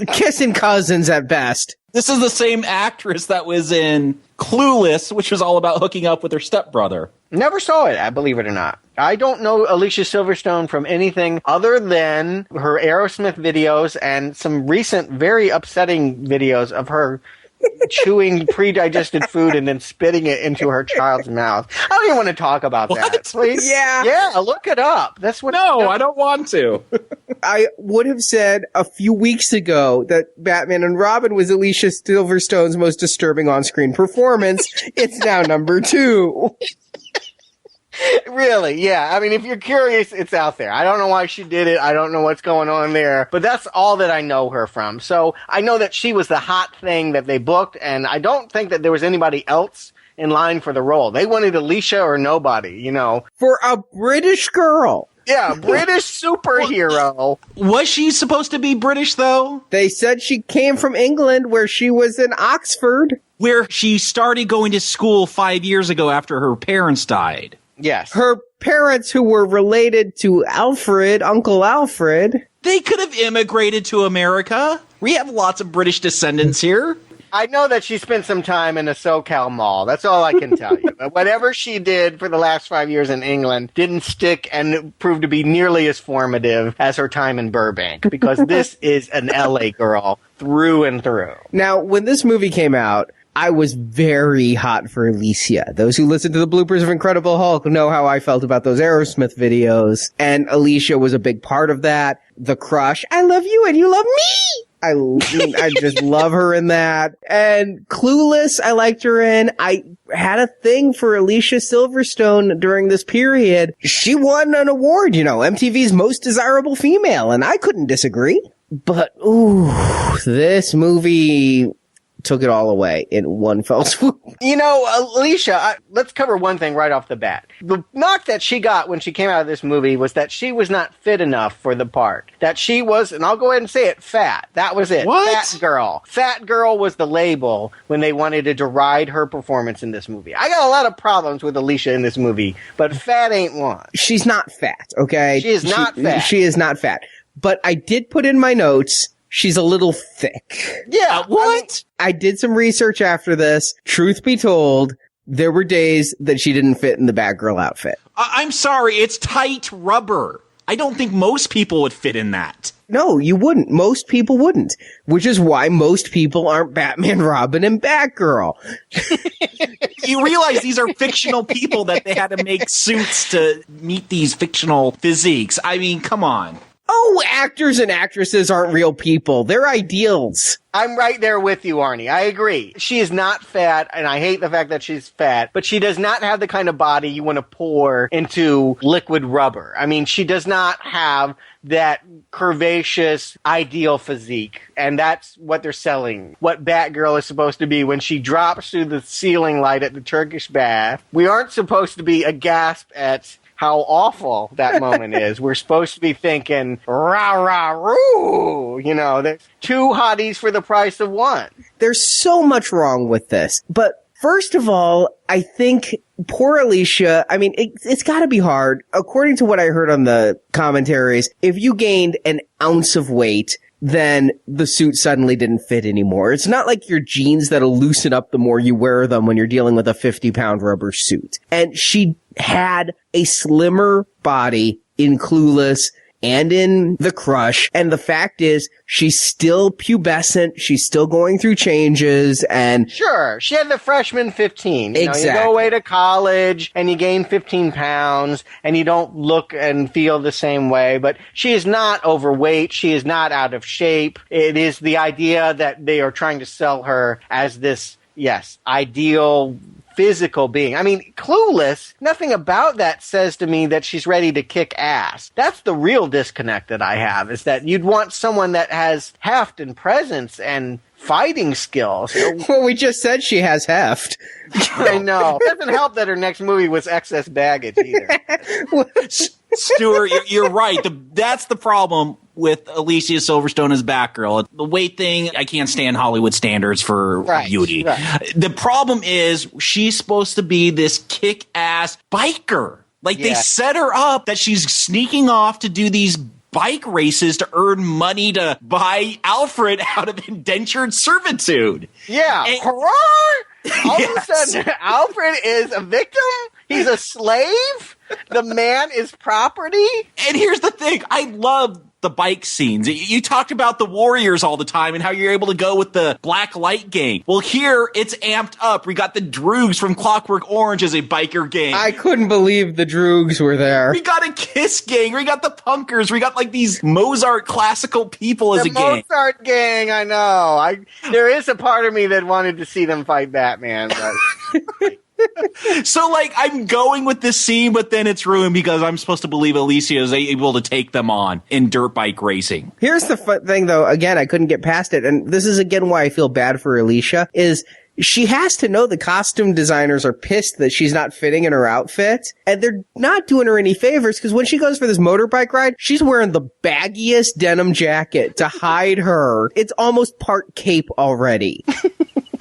Kissing cousins at best. This is the same actress that was in Clueless, which was all about hooking up with her stepbrother. Never saw it, I believe it or not. I don't know Alicia Silverstone from anything other than her Aerosmith videos and some recent, very upsetting videos of her chewing pre-digested food and then spitting it into her child's mouth. I don't even want to talk about that. Please. Yeah, look it up. That's what. No, I don't want to. I would have said a few weeks ago that Batman and Robin was Alicia Silverstone's most disturbing on-screen performance. It's now number 2. Really, yeah. I mean, if you're curious, it's out there. I don't know why she did it. I don't know what's going on there. But that's all that I know her from. So I know that she was the hot thing that they booked, and I don't think that there was anybody else in line for the role. They wanted Alicia or nobody, For a British girl. Yeah, British superhero. Was she supposed to be British, though? They said she came from England, where she was in Oxford. Where she started going to school 5 years ago after her parents died. Yes. Her parents, who were related to Alfred, Uncle Alfred. They could have immigrated to America. We have lots of British descendants here. I know that she spent some time in a SoCal mall. That's all I can tell you. But whatever she did for the last 5 years in England didn't stick and proved to be nearly as formative as her time in Burbank, because this is an LA girl through and through. Now, when this movie came out, I was very hot for Alicia. Those who listen to the bloopers of Incredible Hulk know how I felt about those Aerosmith videos. And Alicia was a big part of that. The crush. I love you and you love me. I just love her in that. And Clueless, I liked her in. I had a thing for Alicia Silverstone during this period. She won an award, MTV's Most Desirable Female, and I couldn't disagree. But, ooh, this movie took it all away in one fell swoop. Alicia, let's cover one thing right off the bat. The knock that she got when she came out of this movie was that she was not fit enough for the part. That she was, and I'll go ahead and say it, fat. That was it. What? Fat girl. Fat girl was the label when they wanted to deride her performance in this movie. I got a lot of problems with Alicia in this movie, but fat ain't one. She's not fat, okay? She is not fat. She is not fat. But I did put in my notes, she's a little thick. Yeah. What? I did some research after this. Truth be told, there were days that she didn't fit in the Batgirl outfit. I'm sorry, it's tight rubber. I don't think most people would fit in that. No, you wouldn't. Most people wouldn't. Which is why most people aren't Batman, Robin, and Batgirl. You realize these are fictional people that they had to make suits to meet these fictional physiques. I mean, come on. Oh, actors and actresses aren't real people. They're ideals. I'm right there with you, Arnie. I agree. She is not fat, and I hate the fact that she's fat, but she does not have the kind of body you want to pour into liquid rubber. I mean, she does not have that curvaceous, ideal physique, and that's what they're selling. What Batgirl is supposed to be when she drops through the ceiling light at the Turkish bath. We aren't supposed to be aghast at how awful that moment is. We're supposed to be thinking, rah, rah, roo. There's two hotties for the price of one. There's so much wrong with this. But first of all, I think poor Alicia, I mean, it's gotta be hard. According to what I heard on the commentaries, if you gained an ounce of weight, then the suit suddenly didn't fit anymore. It's not like your jeans that'll loosen up the more you wear them when you're dealing with a 50-pound rubber suit. And she had a slimmer body in Clueless and in The Crush. And the fact is, she's still pubescent. She's still going through changes. And sure, she had the freshman 15. Exactly. You go away to college and you gain 15 pounds and you don't look and feel the same way. But she is not overweight. She is not out of shape. It is the idea that they are trying to sell her as this, yes, ideal physical being. I mean, Clueless, nothing about that says to me that she's ready to kick ass. That's the real disconnect that I have, is that you'd want someone that has heft and presence and fighting skills. Well, we just said she has heft. I know. It doesn't help that her next movie was excess baggage either. Stuart, you're right. That's the problem with Alicia Silverstone as Batgirl. The weight thing, I can't stand Hollywood standards for beauty. Right. The problem is she's supposed to be this kick-ass biker. They set her up that she's sneaking off to do these bike races to earn money to buy Alfred out of indentured servitude. Yeah. And, hurrah! All of a sudden, Alfred is a victim? He's a slave? The man is property? And here's the thing. I love the bike scenes. You talked about the Warriors all the time and how you're able to go with the Black Light gang. Well, here it's amped up. We got the Droogs from Clockwork Orange as a biker gang. I couldn't believe the Droogs were there. We got a Kiss gang. We got the Punkers. We got these Mozart classical people as a gang. The Mozart gang, I know. There is a part of me that wanted to see them fight Batman, but... So, I'm going with this scene, but then it's ruined because I'm supposed to believe Alicia is able to take them on in dirt bike racing. Here's the thing, though. Again, I couldn't get past it. And this is, again, why I feel bad for Alicia, is she has to know the costume designers are pissed that she's not fitting in her outfit. And they're not doing her any favors, because when she goes for this motorbike ride, she's wearing the baggiest denim jacket to hide her. It's almost part cape already.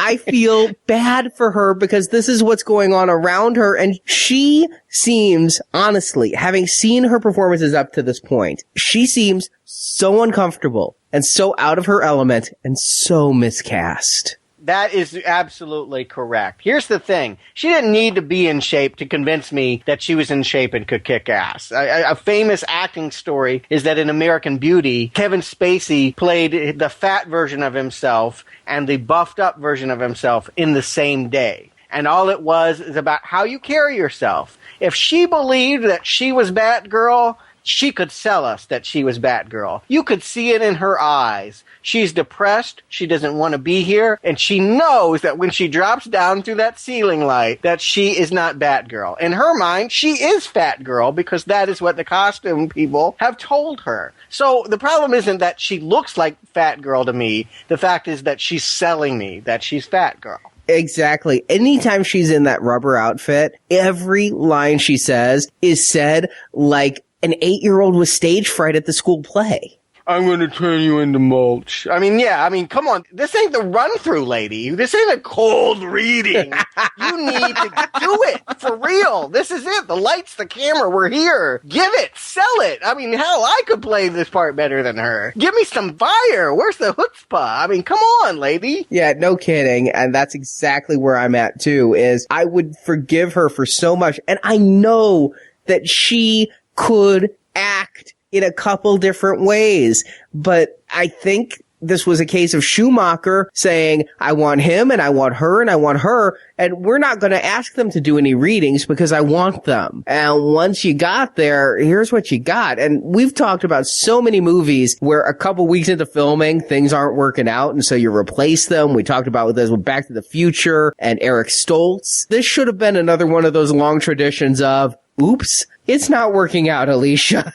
I feel bad for her because this is what's going on around her, and she seems, honestly, having seen her performances up to this point, she seems so uncomfortable and so out of her element and so miscast. That is absolutely correct. Here's the thing. She didn't need to be in shape to convince me that she was in shape and could kick ass. A famous acting story is that in American Beauty, Kevin Spacey played the fat version of himself and the buffed up version of himself in the same day. And all it was is about how you carry yourself. If she believed that she was Batgirl, she could sell us that she was Batgirl. You could see it in her eyes. She's depressed, she doesn't want to be here, and she knows that when she drops down through that ceiling light, that she is not Batgirl. In her mind, she is Fat Girl because that is what the costume people have told her. So the problem isn't that she looks like Fat Girl to me. The fact is that she's selling me that she's Fat Girl. Exactly. Anytime she's in that rubber outfit, every line she says is said like an 8-year-old with stage fright at the school play. I'm going to turn you into mulch. I mean, come on. This ain't the run-through, lady. This ain't a cold reading. You need to do it for real. This is it. The lights, the camera, we're here. Give it. Sell it. I mean, hell, I could play this part better than her. Give me some fire. Where's the chutzpah? I mean, come on, lady. Yeah, no kidding. And that's exactly where I'm at, too, is I would forgive her for so much. And I know that she could act in a couple different ways. But I think this was a case of Schumacher saying, I want him and I want her and I want her. And we're not going to ask them to do any readings because I want them. And once you got there, here's what you got. And we've talked about so many movies where a couple weeks into filming, things aren't working out. And so you replace them. We talked about this with Back to the Future and Eric Stoltz. This should have been another one of those long traditions of, oops, it's not working out, Alicia.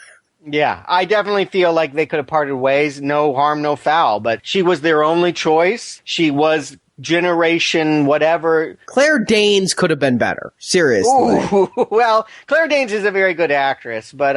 Yeah, I definitely feel like they could have parted ways. No harm, no foul. But she was their only choice. She was generation whatever. Claire Danes could have been better. Seriously. Ooh, well, Claire Danes is a very good actress, but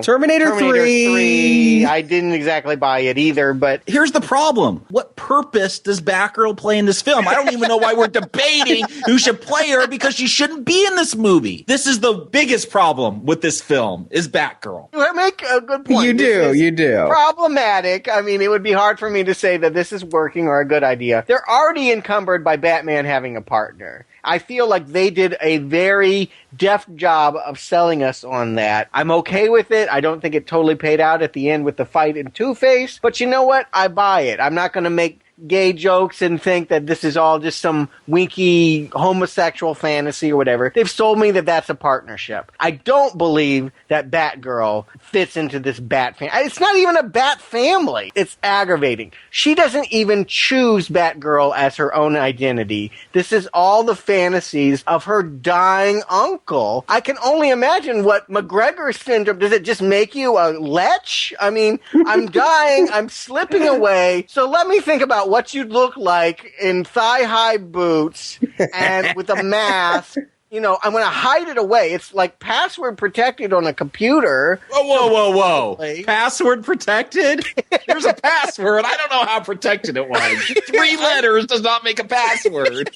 Terminator 3, I didn't exactly buy it either, but here's the problem. What purpose does Batgirl play in this film? I don't even know why we're debating who should play her because she shouldn't be in this movie. This is the biggest problem with this film is Batgirl. You make a good point. You do. Problematic. I mean, it would be hard for me to say that this is working or a good idea. They're already encumbered by Batman having a partner. I feel like they did a very deft job of selling us on that. I'm okay with it. I don't think it totally paid out at the end with the fight in Two-Face, but you know what? I buy it. I'm not going to make gay jokes and think that this is all just some winky homosexual fantasy or whatever. They've sold me that that's a partnership. I don't believe that Batgirl fits into this Bat family. It's not even a Bat family. It's aggravating. She doesn't even choose Batgirl as her own identity. This is all the fantasies of her dying uncle. I can only imagine what McGregor syndrome, does it just make you a lech? I mean, I'm dying, I'm slipping away, so let me think about what you'd look like in thigh-high boots and with a mask. I'm going to hide it away. It's like password protected on a computer. Whoa. Password protected? There's a password. I don't know how protected it was. 3 letters does not make a password.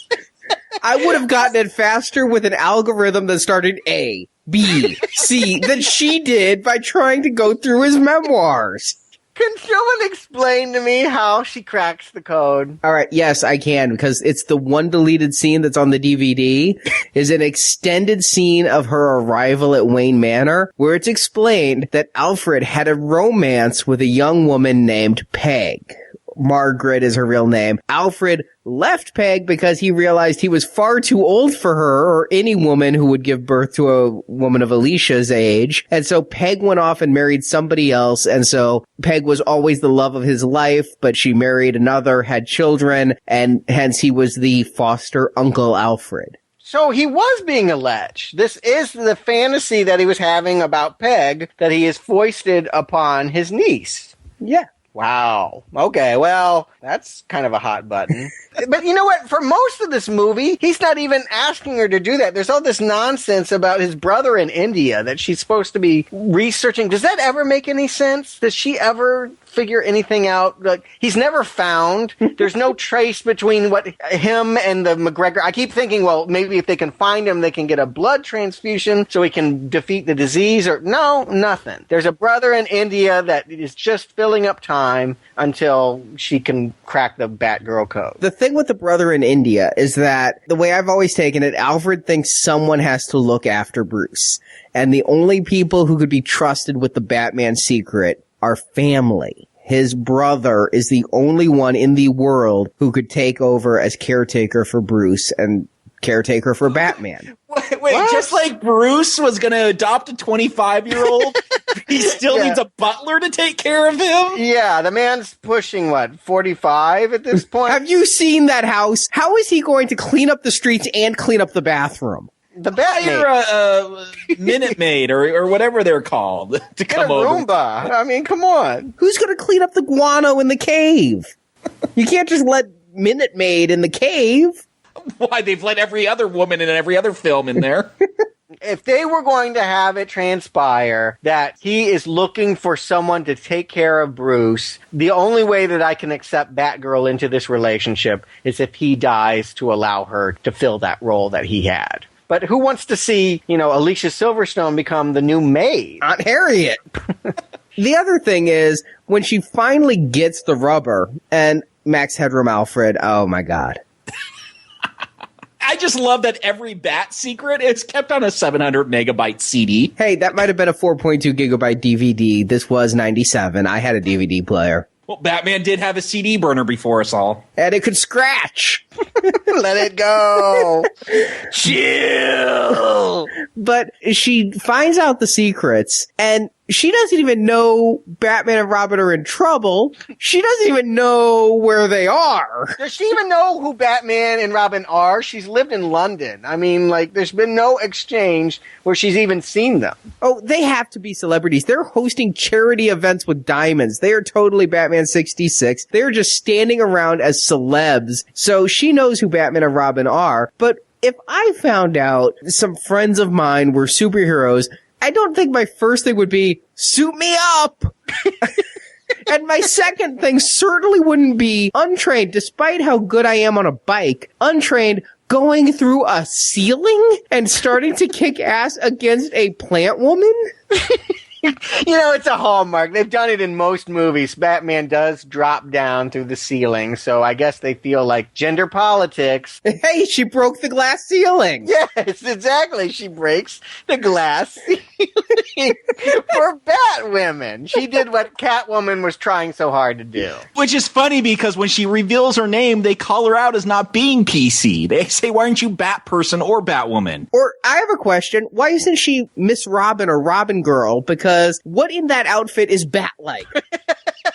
I would have gotten it faster with an algorithm that started A, B, C than she did by trying to go through his memoirs. Can someone explain to me how she cracks the code? All right, yes, I can, because it's the one deleted scene that's on the DVD is an extended scene of her arrival at Wayne Manor, where it's explained that Alfred had a romance with a young woman named Peg. Margaret is her real name. Alfred left Peg because he realized he was far too old for her or any woman who would give birth to a woman of Alicia's age. And so Peg went off and married somebody else. And so Peg was always the love of his life, but she married another, had children, and hence he was the foster uncle Alfred. So he was being a lech. This is the fantasy that he was having about Peg that he has foisted upon his niece. Yeah. Wow. Okay, well, that's kind of a hot button. But you know what? For most of this movie, he's not even asking her to do that. There's all this nonsense about his brother in India that she's supposed to be researching. Does that ever make any sense? Does she ever figure anything out. Like, he's never found. There's no trace between him and the McGregor. I keep thinking, well, maybe if they can find him, they can get a blood transfusion so he can defeat the disease. Or no, nothing. There's a brother in India that is just filling up time until she can crack the Batgirl code. The thing with the brother in India is that the way I've always taken it, Alfred thinks someone has to look after Bruce. And the only people who could be trusted with the Batman secret are family. His brother is the only one in the world who could take over as caretaker for Bruce and caretaker for Batman. Wait, just like Bruce was going to adopt a 25-year-old, he still needs a butler to take care of him? Yeah, the man's pushing, 45 at this point? Have you seen that house? How is he going to clean up the streets and clean up the bathroom? The Batmaid. Hire a Minute Maid or whatever they're called to come over. Roomba. I mean, come on. Who's going to clean up the guano in the cave? You can't just let Minute Maid in the cave. Why, they've let every other woman in every other film in there. If they were going to have it transpire that he is looking for someone to take care of Bruce, the only way that I can accept Batgirl into this relationship is if he dies to allow her to fill that role that he had. But who wants to see, Alicia Silverstone become the new maid? Aunt Harriet. The other thing is, when she finally gets the rubber, and Max Headroom Alfred, oh my God. I just love that every Bat secret is kept on a 700 megabyte CD. Hey, that might have been a 4.2 gigabyte DVD. This was 97. I had a DVD player. Well, Batman did have a CD burner before us all. And it could scratch. Let it go. Chill. But she finds out the secrets, and she doesn't even know Batman and Robin are in trouble. She doesn't even know where they are. Does she even know who Batman and Robin are? She's lived in London. I mean, there's been no exchange where she's even seen them. Oh, they have to be celebrities. They're hosting charity events with diamonds. They are totally Batman 66. They're just standing around as celebs. So she knows who Batman and Robin are. But if I found out some friends of mine were superheroes, I don't think my first thing would be, suit me up! And my second thing certainly wouldn't be untrained, despite how good I am on a bike, untrained, going through a ceiling and starting to kick ass against a plant woman? It's a hallmark. They've done it in most movies. Batman does drop down through the ceiling, so I guess they feel like gender politics. Hey, she broke the glass ceiling. Yes, exactly. She breaks the glass ceiling for Batwomen. She did what Catwoman was trying so hard to do. Which is funny because when she reveals her name, they call her out as not being PC. They say, why aren't you Batperson or Batwoman? Or, I have a question. Why isn't she Miss Robin or Robin Girl? Because what in that outfit is bat-like?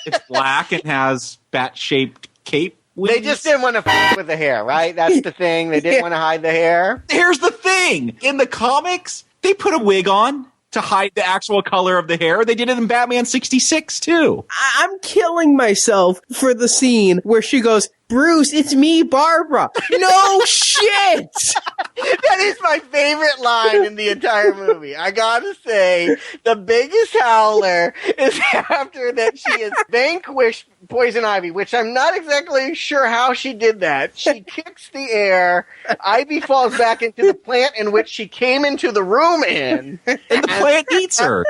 It's black and has bat-shaped cape wings. They just didn't want to f*** with the hair, right? That's the thing. They didn't want to hide the hair. Here's the thing. In the comics, they put a wig on to hide the actual color of the hair. They did it in Batman 66, too. I'm killing myself for the scene where she goes, Bruce, it's me, Barbara. No shit! That is my favorite line in the entire movie. I gotta say, the biggest howler is after that she has vanquished Poison Ivy, which I'm not exactly sure how she did that. She kicks the air, Ivy falls back into the plant in which she came into the room in. And the plant eats her.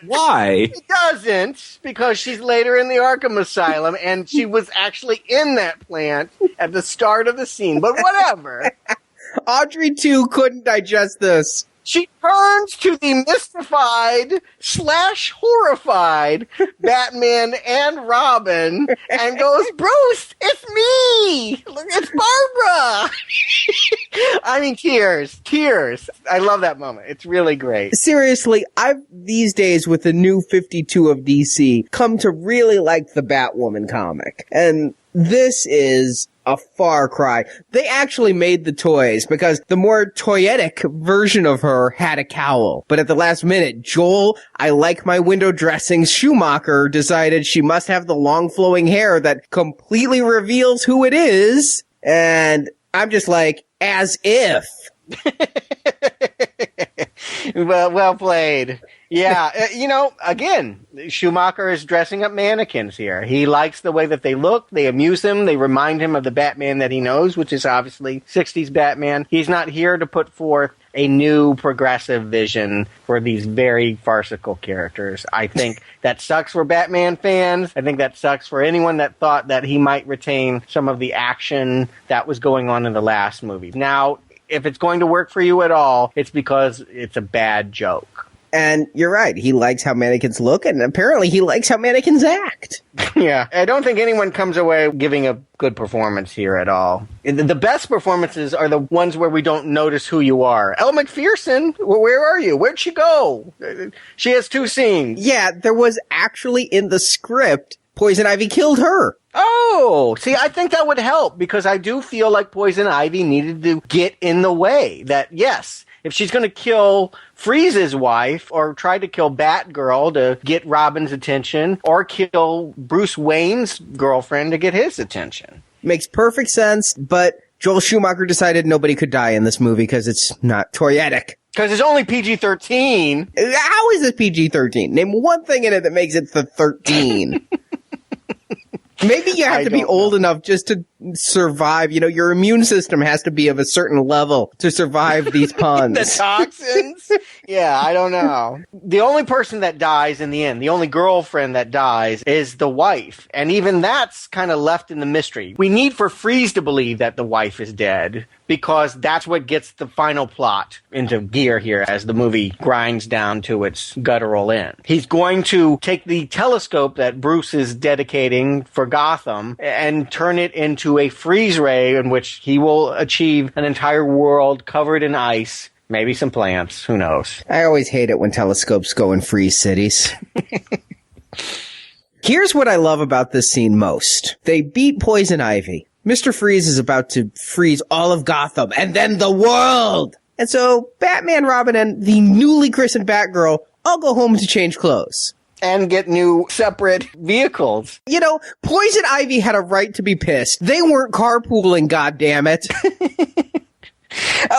Why? It doesn't, because she's later in the Arkham Asylum, and she was actually in that plant at the start of the scene, but whatever. Audrey, too, couldn't digest this. She turns to the mystified / horrified Batman and Robin and goes, Bruce, it's me! Look, it's Barbara! I mean, tears. I love that moment. It's really great. Seriously, I've, these days, with the new 52 of DC, come to really like the Batwoman comic. And this is a far cry. They actually made the toys because the more toyetic version of her had a cowl. But at the last minute, Joel, I like my window dressings Schumacher decided she must have the long flowing hair that completely reveals who it is. And I'm just like, as if. Well played. Yeah, again, Schumacher is dressing up mannequins here. He likes the way that they look. They amuse him. They remind him of the Batman that he knows, which is obviously 60s Batman. He's not here to put forth a new progressive vision for these very farcical characters. I think that sucks for Batman fans. I think that sucks for anyone that thought that he might retain some of the action that was going on in the last movie. Now, if it's going to work for you at all, it's because it's a bad joke. And you're right. He likes how mannequins look, and apparently he likes how mannequins act. Yeah. I don't think anyone comes away giving a good performance here at all. The best performances are the ones where we don't notice who you are. Elle Macpherson, where are you? Where'd she go? She has 2 scenes. Yeah, there was actually in the script, Poison Ivy killed her. Oh, see, I think that would help, because I do feel like Poison Ivy needed to get in the way. That, yes, if she's going to kill Freeze's wife, or try to kill Batgirl to get Robin's attention, or kill Bruce Wayne's girlfriend to get his attention. Makes perfect sense, but Joel Schumacher decided nobody could die in this movie because it's not toyetic. Because it's only PG-13. How is it PG-13? Name one thing in it that makes it the 13. Maybe you have to be old enough just to survive. Your immune system has to be of a certain level to survive these puns. The toxins? Yeah, I don't know. The only person that dies in the end, the only girlfriend that dies, is the wife. And even that's kind of left in the mystery. We need for Freeze to believe that the wife is dead, because that's what gets the final plot into gear here as the movie grinds down to its guttural end. He's going to take the telescope that Bruce is dedicating for Gotham and turn it into a freeze ray in which he will achieve an entire world covered in ice, maybe some plants, who knows. I always hate it when telescopes go and freeze cities. Here's what I love about this scene most. They beat Poison Ivy. Mr. Freeze is about to freeze all of Gotham and then the world. And so Batman, Robin, and the newly christened Batgirl all go home to change clothes. And get new separate vehicles. Poison Ivy had a right to be pissed. They weren't carpooling, goddammit.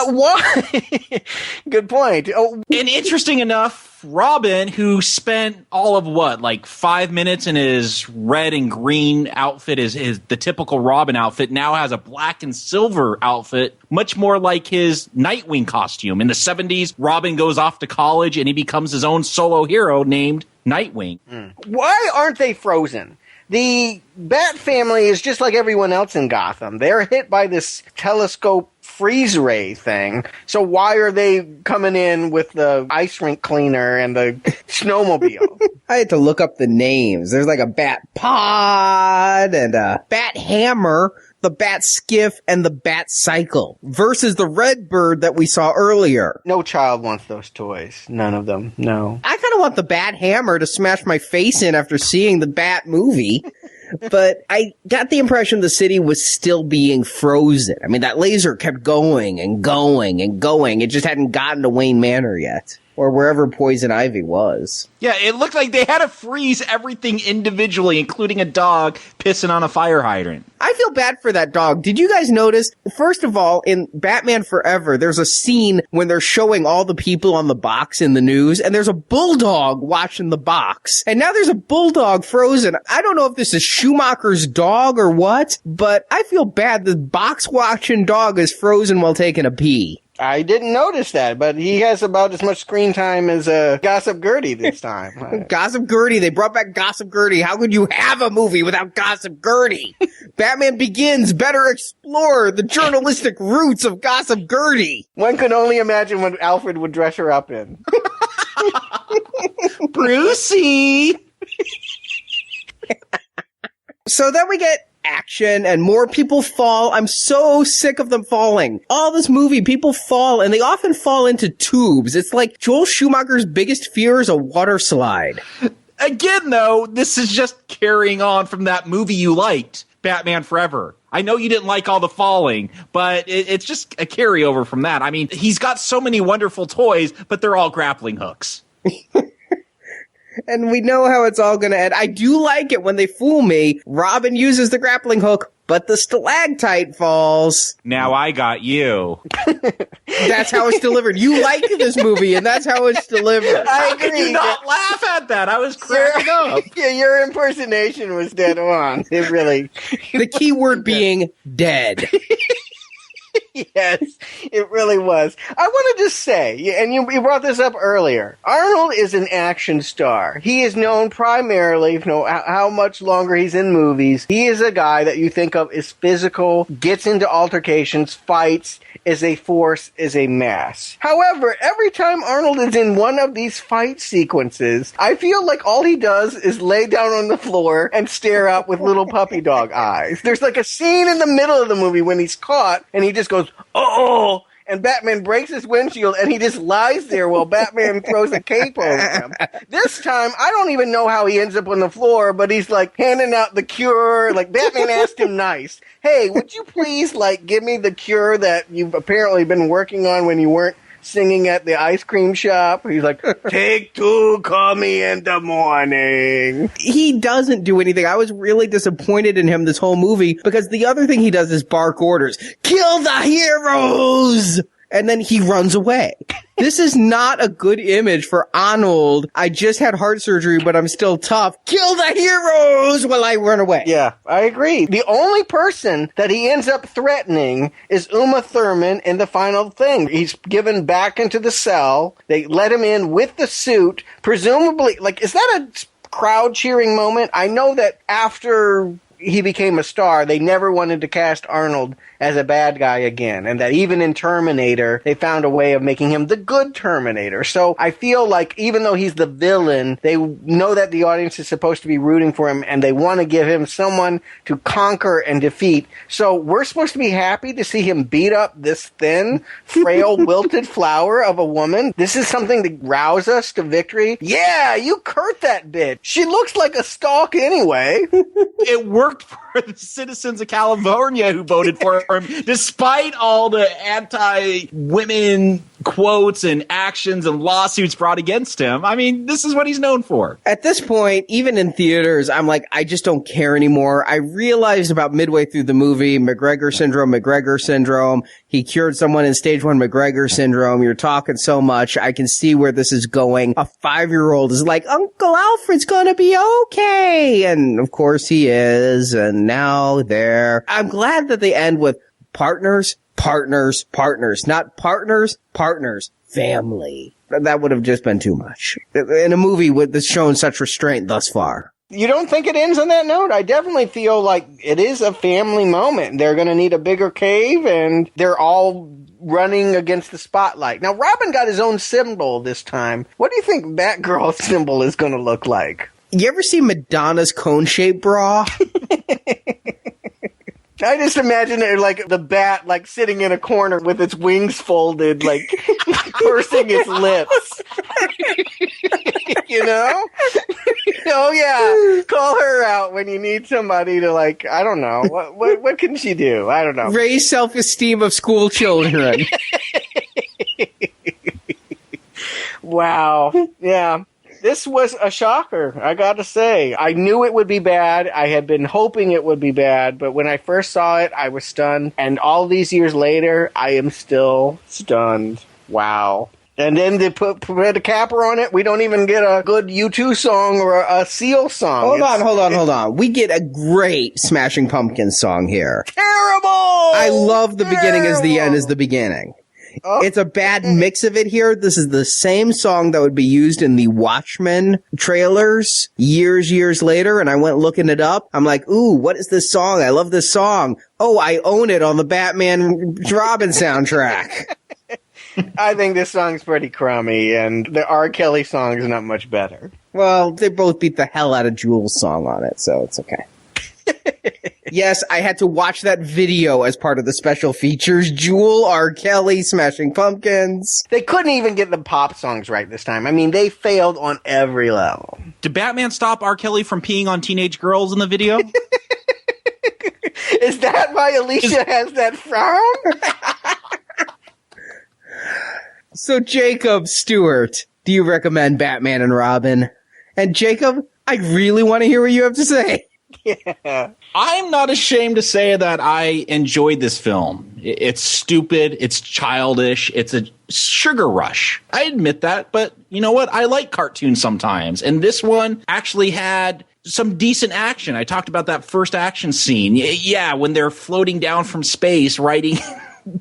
Why? Good point. Oh. And interesting enough, Robin, who spent all of 5 minutes in his red and green outfit, is the typical Robin outfit, now has a black and silver outfit, much more like his Nightwing costume. In the 70s, Robin goes off to college and he becomes his own solo hero named Nightwing. Why aren't they frozen? The Bat family is just like everyone else in Gotham. They're hit by this telescope freeze ray thing. So why are they coming in with the ice rink cleaner and the snowmobile? I had to look up the names. There's like a Bat Pod and a Bat Hammer, the Bat Skiff, and the Bat Cycle versus the Red Bird that we saw earlier. No child wants those toys. None of them. No. I kind of want the Bat Hammer to smash my face in after seeing the Bat movie. But I got the impression the city was still being frozen. I mean, that laser kept going and going and going. It just hadn't gotten to Wayne Manor yet, or wherever Poison Ivy was. Yeah, it looked like they had to freeze everything individually, including a dog pissing on a fire hydrant. I feel bad for that dog. Did you guys notice? First of all, in Batman Forever, there's a scene when they're showing all the people on the box in the news, and there's a bulldog watching the box. And now there's a bulldog frozen. I don't know if this is Schumacher's dog or what, but I feel bad. The box-watching dog is frozen while taking a pee. I didn't notice that, but he has about as much screen time as Gossip Gertie this time. Gossip Gertie. They brought back Gossip Gertie. How could you have a movie without Gossip Gertie? Batman Begins better explore the journalistic roots of Gossip Gertie. One could only imagine what Alfred would dress her up in. Brucey! So then we get action and more people fall. I'm so sick of them falling. All this movie, people fall, and they often fall into tubes. It's like Joel Schumacher's biggest fear is a water slide. Again, though, this is just carrying on from that movie you liked, Batman Forever. I know you didn't like all the falling, but it's just a carryover from that. I mean, he's got so many wonderful toys, but they're all grappling hooks. And we know how it's all going to end. I do like it when they fool me. Robin uses the grappling hook, but but the stalactite falls. Now I got you. That's how it's delivered. You like this movie, and that's how it's delivered. I agree. How could you not laugh at that? I was cracking up. Yeah, your impersonation was dead on. It really. The key word being dead. Yes, it really was. I want to just say, and you brought this up earlier, Arnold is an action star. He is known primarily, how much longer he's in movies. He is a guy that you think of as physical, gets into altercations, fights, is a force, is a mass. However, every time Arnold is in one of these fight sequences, I feel like all he does is lay down on the floor and stare out with little puppy dog eyes. There's like a scene in the middle of the movie when he's caught and he just goes, "Oh!" and Batman breaks his windshield and he just lies there while Batman throws a cape over him. This time, I don't even know how he ends up on the floor, but he's like handing out the cure. Like Batman asked him nice, "Hey, would you please give me the cure that you've apparently been working on when you weren't singing at the ice cream shop?" He's like, "Take two, call me in the morning." He doesn't do anything. I was really disappointed in him this whole movie because the other thing he does is bark orders. Kill the heroes! And then he runs away. This is not a good image for Arnold. I just had heart surgery, but I'm still tough. Kill the heroes while I run away. Yeah, I agree. The only person that he ends up threatening is Uma Thurman in the final thing. He's given back into the cell. They let him in with the suit. Presumably, is that a crowd cheering moment? I know that after he became a star, they never wanted to cast Arnold as a bad guy again, and that even in Terminator, they found a way of making him the good Terminator. So I feel like even though he's the villain, they know that the audience is supposed to be rooting for him, and they want to give him someone to conquer and defeat. So we're supposed to be happy to see him beat up this thin, frail, wilted flower of a woman. This is something to rouse us to victory. Yeah, you curt that bitch. She looks like a stalk anyway. It worked for the citizens of California who voted for him, despite all the anti-women quotes and actions and lawsuits brought against him. I mean, this is what he's known for. At this point, even in theaters, I'm like, I just don't care anymore. I realized about midway through the movie, McGregor syndrome. He cured someone in stage 1 McGregor syndrome. You're talking so much. I can see where this is going. A 5-year-old is like, Uncle Alfred's gonna be okay. And of course he is. And now there. I'm glad that they end with partners, not partners, family. That would have just been too much in a movie that's shown such restraint thus far. You don't think it ends on that note? I definitely feel like it is a family moment. They're going to need a bigger cave, and they're all running against the spotlight. Now, Robin got his own symbol this time. What do you think Batgirl's symbol is going to look like? You ever see Madonna's cone-shaped bra? I just imagine it like the bat, sitting in a corner with its wings folded, pursing its lips. You know? Oh yeah, call her out when you need somebody to I don't know. What can she do? I don't know. Raise self-esteem of school children. Wow. Yeah. This was a shocker, I gotta say. I knew it would be bad. I had been hoping it would be bad, but when I first saw it, I was stunned. And all these years later, I am still stunned. Wow. And then they put a capper on it. We don't even get a good U2 song or a Seal song. Hold on. We get a great Smashing Pumpkins song here. Terrible! I love the beginning as the end is the beginning. Oh. It's a bad mix of it here. This is the same song that would be used in the Watchmen trailers years later, and I went looking it up. I'm like, ooh, what is this song? I love this song. Oh, I own it on the Batman Robin soundtrack. I think this song's pretty crummy, and the R. Kelly song is not much better. Well, they both beat the hell out of Jules' song on it, so it's okay. Yes, I had to watch that video as part of the special features. Jewel, R. Kelly, Smashing Pumpkins. They couldn't even get the pop songs right this time. I mean, they failed on every level. Did Batman stop R. Kelly from peeing on teenage girls in the video? Is that why Alicia has that frown? So, Jacob, Stuart, do you recommend Batman and Robin? And Jacob, I really want to hear what you have to say. Yeah. I'm not ashamed to say that I enjoyed this film. It's stupid. It's childish. It's a sugar rush. I admit that, but you know what? I like cartoons sometimes. And this one actually had some decent action. I talked about that first action scene. Yeah, when they're floating down from space, riding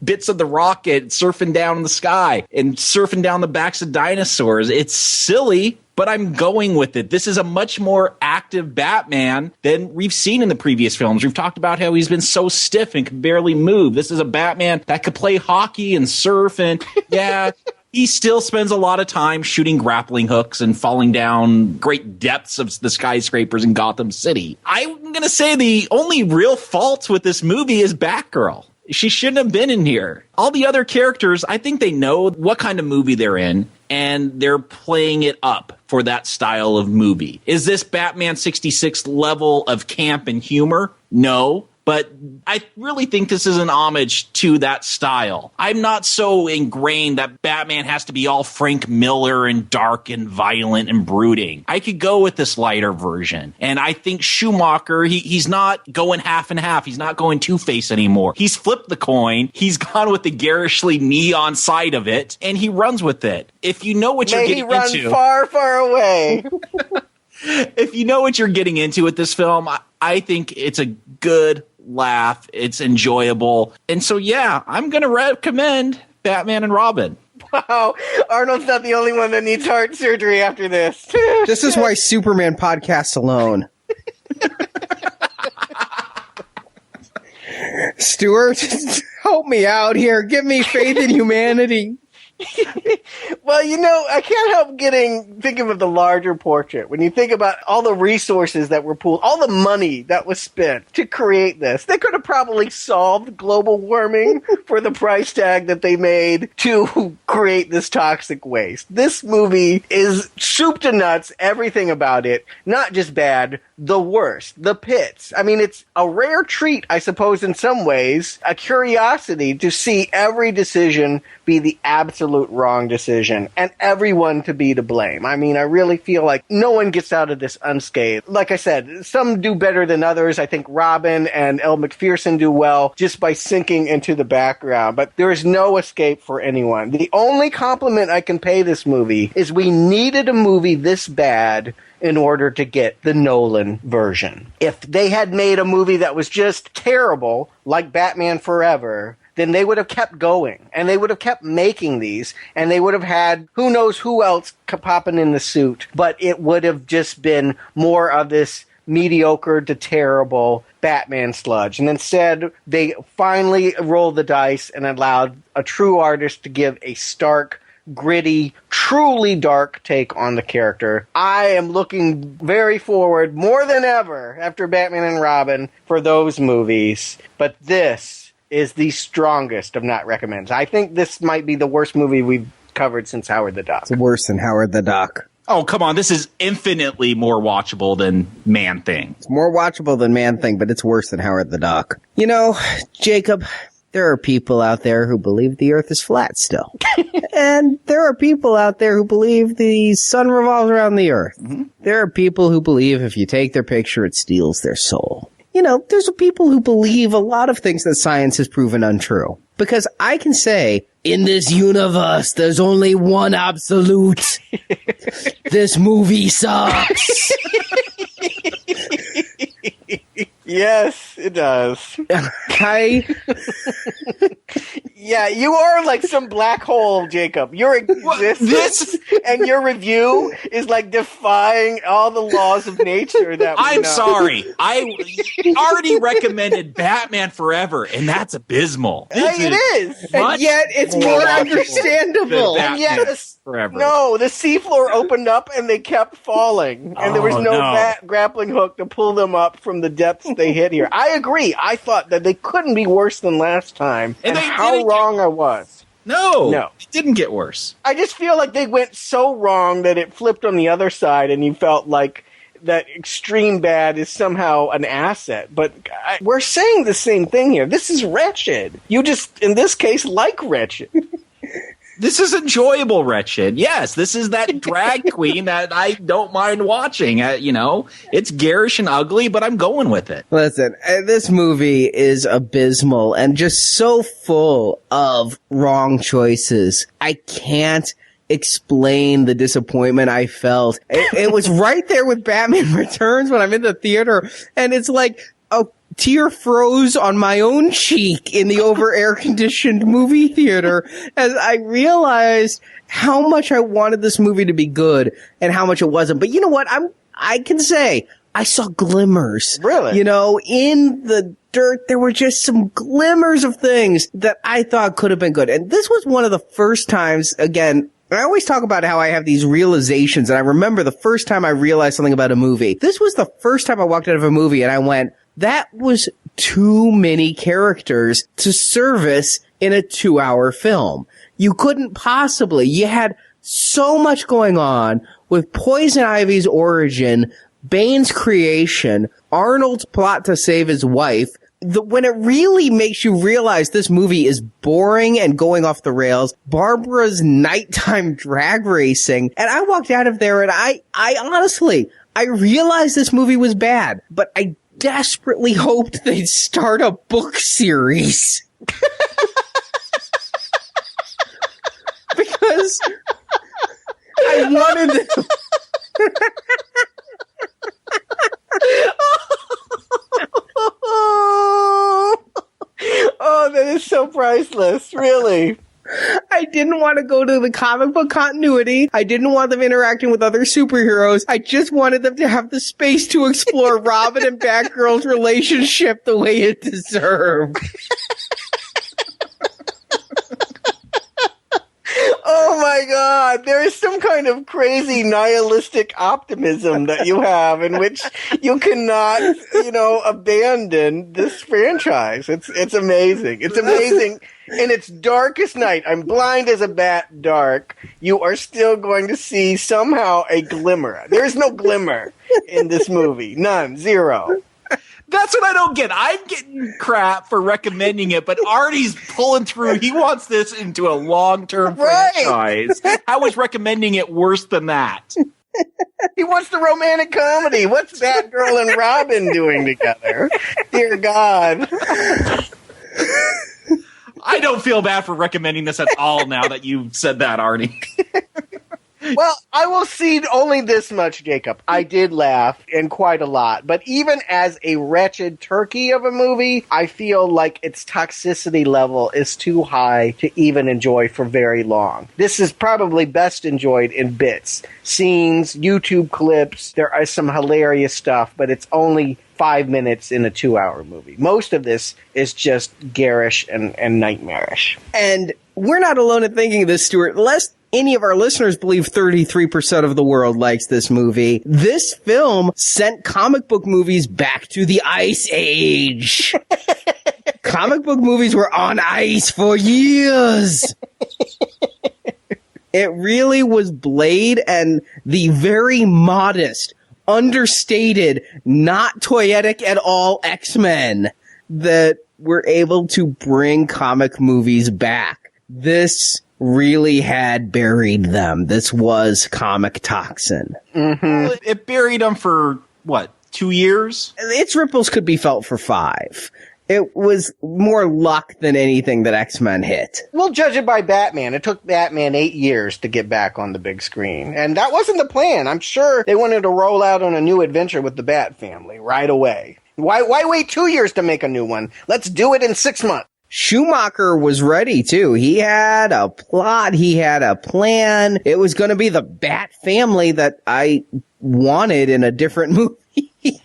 bits of the rocket, surfing down in the sky and surfing down the backs of dinosaurs. It's silly, but I'm going with it. This is a much more active Batman than we've seen in the previous films. We've talked about how he's been so stiff and can barely move. This is a Batman that could play hockey and surf, and yeah, he still spends a lot of time shooting grappling hooks and falling down great depths of the skyscrapers in Gotham City. I'm going to say the only real fault with this movie is Batgirl. She shouldn't have been in here. All the other characters, I think they know what kind of movie they're in, and they're playing it up for that style of movie. Is this Batman 66 level of camp and humor? No. But I really think this is an homage to that style. I'm not so ingrained that Batman has to be all Frank Miller and dark and violent and brooding. I could go with this lighter version. And I think Schumacher, he's not going half and half. He's not going Two-Face anymore. He's flipped the coin. He's gone with the garishly neon side of it, and he runs with it. If you know what you're getting into... May he run far, far away. If you know what you're getting into with this film, I think it's a good laugh. It's enjoyable. And so, yeah, I'm going to recommend Batman and Robin. Wow. Arnold's not the only one that needs heart surgery after this. This is why Superman podcasts alone. Stuart, help me out here. Give me faith in humanity. Well, you know, I can't help thinking of the larger portrait. When you think about all the resources that were pooled, all the money that was spent to create this, they could have probably solved global warming for the price tag that they made to create this toxic waste. This movie is soup to nuts, everything about it, not just bad, the worst, the pits. I mean, it's a rare treat, I suppose, in some ways, a curiosity to see every decision be the absolute wrong decision and everyone to be to blame. I mean, I really feel like no one gets out of this unscathed. Like I said, some do better than others. I think Robin and Elle Macpherson do well just by sinking into the background, but there is no escape for anyone. The only compliment I can pay this movie is we needed a movie this bad in order to get the Nolan version. If they had made a movie that was just terrible, like Batman Forever, then they would have kept going, and they would have kept making these, and they would have had who knows who else popping in the suit, but it would have just been more of this mediocre to terrible Batman sludge. And instead, they finally rolled the dice and allowed a true artist to give a stark, gritty, truly dark take on the character. I am looking very forward, more than ever, after Batman and Robin, for those movies. But this is the strongest of not recommends. I think this might be the worst movie we've covered since Howard the Duck. It's worse than Howard the Duck. Oh, come on. This is infinitely more watchable than Man-Thing. It's more watchable than Man-Thing, but it's worse than Howard the Duck. You know, Jacob, there are people out there who believe the earth is flat still. And there are people out there who believe the sun revolves around the earth. Mm-hmm. There are people who believe if you take their picture, it steals their soul. You know, there's people who believe a lot of things that science has proven untrue. Because I can say, in this universe, there's only one absolute. This movie sucks. Yes, it does. Yeah, you are like some black hole, Jacob. Your existence and your review is like defying all the laws of nature that we know. Sorry. I already recommended Batman Forever, and that's abysmal. It is. And yet it's more understandable. And yet Forever. No, the seafloor opened up and they kept falling. And there was no grappling hook to pull them up from the depths they hit here. I agree. I thought that they couldn't be worse than last time. And how wrong I was. No, it didn't get worse. I just feel like they went so wrong that it flipped on the other side and you felt like that extreme bad is somehow an asset. But we're saying the same thing here. This is wretched. You just, in this case, like wretched. This is enjoyable, Wretched. Yes, this is that drag queen that I don't mind watching. It's garish and ugly, but I'm going with it. Listen, this movie is abysmal and just so full of wrong choices. I can't explain the disappointment I felt. It was right there with Batman Returns when I'm in the theater, and it's like a tear froze on my own cheek in the over air conditioned movie theater as I realized how much I wanted this movie to be good and how much it wasn't. But you know what? I can say I saw glimmers. Really? In the dirt, there were just some glimmers of things that I thought could have been good. And this was one of the first times, again, I always talk about how I have these realizations, and I remember the first time I realized something about a movie. This was the first time I walked out of a movie and I went, that was too many characters to service in a 2-hour film. You couldn't possibly. You had so much going on with Poison Ivy's origin, Bane's creation, Arnold's plot to save his wife. When it really makes you realize this movie is boring and going off the rails, Barbara's nighttime drag racing, and I walked out of there and I honestly, I realized this movie was bad, but I desperately hoped they'd start a book series. Because I wanted to... Oh, that is so priceless, really. I didn't want to go to the comic book continuity. I didn't want them interacting with other superheroes. I just wanted them to have the space to explore Robin and Batgirl's relationship the way it deserved. Oh my God, there is some kind of crazy nihilistic optimism that you have in which you cannot, abandon this franchise. It's amazing. It's amazing. In its darkest night, I'm blind as a bat dark, you are still going to see somehow a glimmer. There is no glimmer in this movie. None. Zero. That's what I don't get. I'm getting crap for recommending it, but Arnie's pulling through. He wants this into a long-term franchise. How is recommending it worse than that? He wants the romantic comedy. What's Batgirl and Robin doing together? Dear God. I don't feel bad for recommending this at all now that you've said that, Arnie. Well, I will cede only this much, Jacob. I did laugh, and quite a lot. But even as a wretched turkey of a movie, I feel like its toxicity level is too high to even enjoy for very long. This is probably best enjoyed in bits. Scenes, YouTube clips, there is some hilarious stuff, but it's only 5 minutes in a 2-hour movie. Most of this is just garish and nightmarish. And we're not alone in thinking this, Stuart. Lest any of our listeners believe 33% of the world likes this movie, this film sent comic book movies back to the Ice Age. Comic book movies were on ice for years. It really was Blade and the very modest, understated, not toyetic at all X-Men that were able to bring comic movies back. This really had buried them. This was comic toxin. Mm-hmm. It buried them for, 2 years? Its ripples could be felt for 5. It was more luck than anything that X-Men hit. We'll judge it by Batman. It took Batman 8 years to get back on the big screen. And that wasn't the plan. I'm sure they wanted to roll out on a new adventure with the Bat family right away. Why wait 2 years to make a new one? Let's do it in 6 months. Schumacher was ready, too. He had a plot. He had a plan. It was going to be the Bat family that I wanted in a different movie.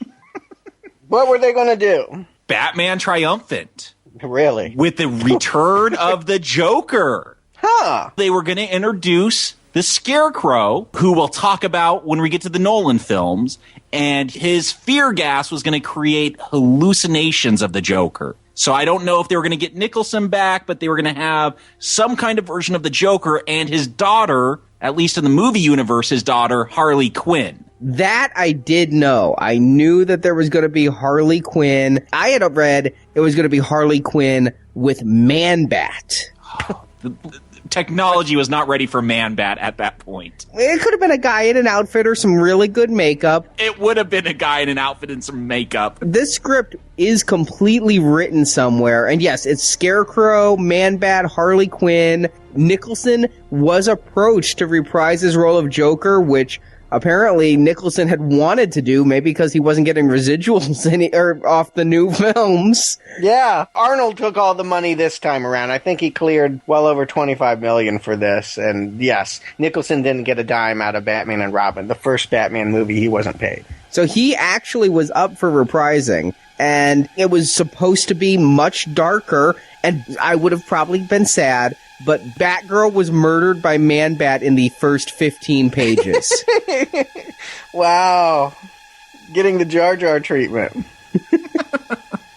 What were they going to do? Batman Triumphant. Really? With the return of the Joker. Huh. They were going to introduce the Scarecrow, who we'll talk about when we get to the Nolan films, and his fear gas was going to create hallucinations of the Joker. So I don't know if they were going to get Nicholson back, but they were going to have some kind of version of the Joker and his daughter, at least in the movie universe, his daughter, Harley Quinn. That I did know. I knew that there was going to be Harley Quinn. I had read it was going to be Harley Quinn with Man-Bat. technology was not ready for Man-Bat at that point. It could have been a guy in an outfit or some really good makeup. It would have been a guy in an outfit and some makeup. This script is completely written somewhere. And yes, it's Scarecrow, Man-Bat, Harley Quinn. Nicholson was approached to reprise his role of Joker, which apparently Nicholson had wanted to do, maybe because he wasn't getting residuals off the new films. Yeah, Arnold took all the money this time around. I think he cleared well over $25 million for this. And yes, Nicholson didn't get a dime out of Batman and Robin. The first Batman movie, he wasn't paid. So he actually was up for reprising, and it was supposed to be much darker, and I would have probably been sad, but Batgirl was murdered by Man-Bat in the first 15 pages. Wow. Getting the Jar Jar treatment.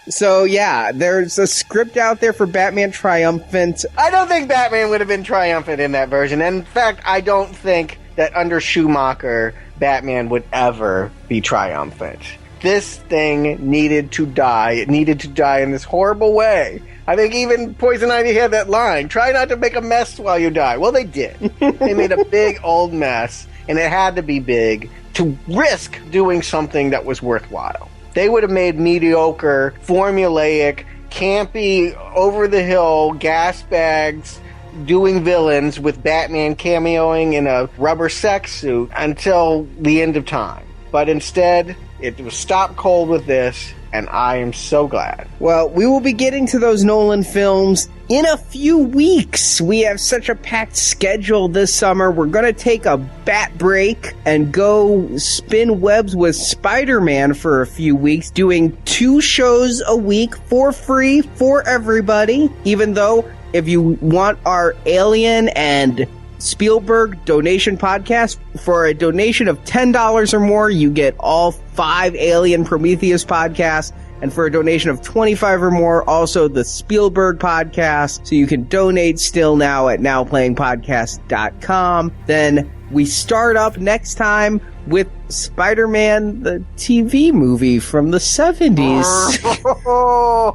So, yeah, there's a script out there for Batman Triumphant. I don't think Batman would have been triumphant in that version. And in fact, I don't think that under Schumacher, Batman would ever be triumphant. This thing needed to die. It needed to die in this horrible way. I think even Poison Ivy had that line, try not to make a mess while you die. Well, they did. They made a big old mess, and it had to be big to risk doing something that was worthwhile. They would have made mediocre, formulaic, campy, over-the-hill, gas bags, doing villains with Batman cameoing in a rubber sex suit until the end of time. But instead, it was stopped cold with this, and I am so glad. Well, we will be getting to those Nolan films in a few weeks. We have such a packed schedule this summer. We're going to take a bat break and go spin webs with Spider-Man for a few weeks, doing 2 shows a week for free for everybody, even though if you want our Alien and Spielberg donation podcast, for a donation of $10 or more, you get all 5 Alien Prometheus podcasts. And for a donation of $25 or more, also the Spielberg podcast. So you can donate still now at nowplayingpodcast.com. Then we start up next time with Spider-Man, the TV movie from the 70s.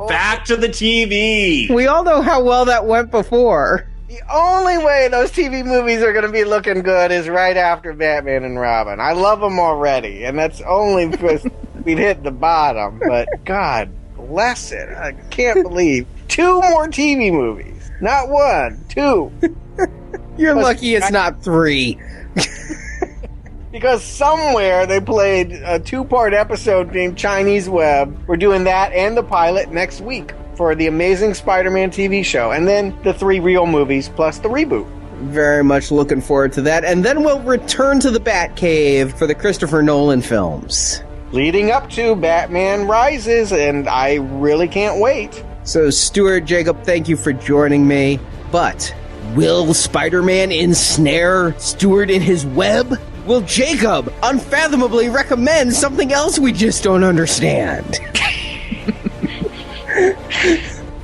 Back to the TV. We all know how well that went before. The only way those TV movies are going to be looking good is right after Batman and Robin. I love them already, and that's only because we've hit the bottom. But God bless it. I can't believe 2 more TV movies. Not 1, 2. You're lucky it's not 3. Because somewhere they played a 2-part episode named Chinese Web. We're doing that and the pilot next week for the Amazing Spider-Man TV show. And then the 3 real movies plus the reboot. Very much looking forward to that. And then we'll return to the Batcave for the Christopher Nolan films. Leading up to Batman Rises, and I really can't wait. So, Stuart, Jacob, thank you for joining me. But will Spider-Man ensnare Stuart in his web? Will Jacob unfathomably recommend something else we just don't understand?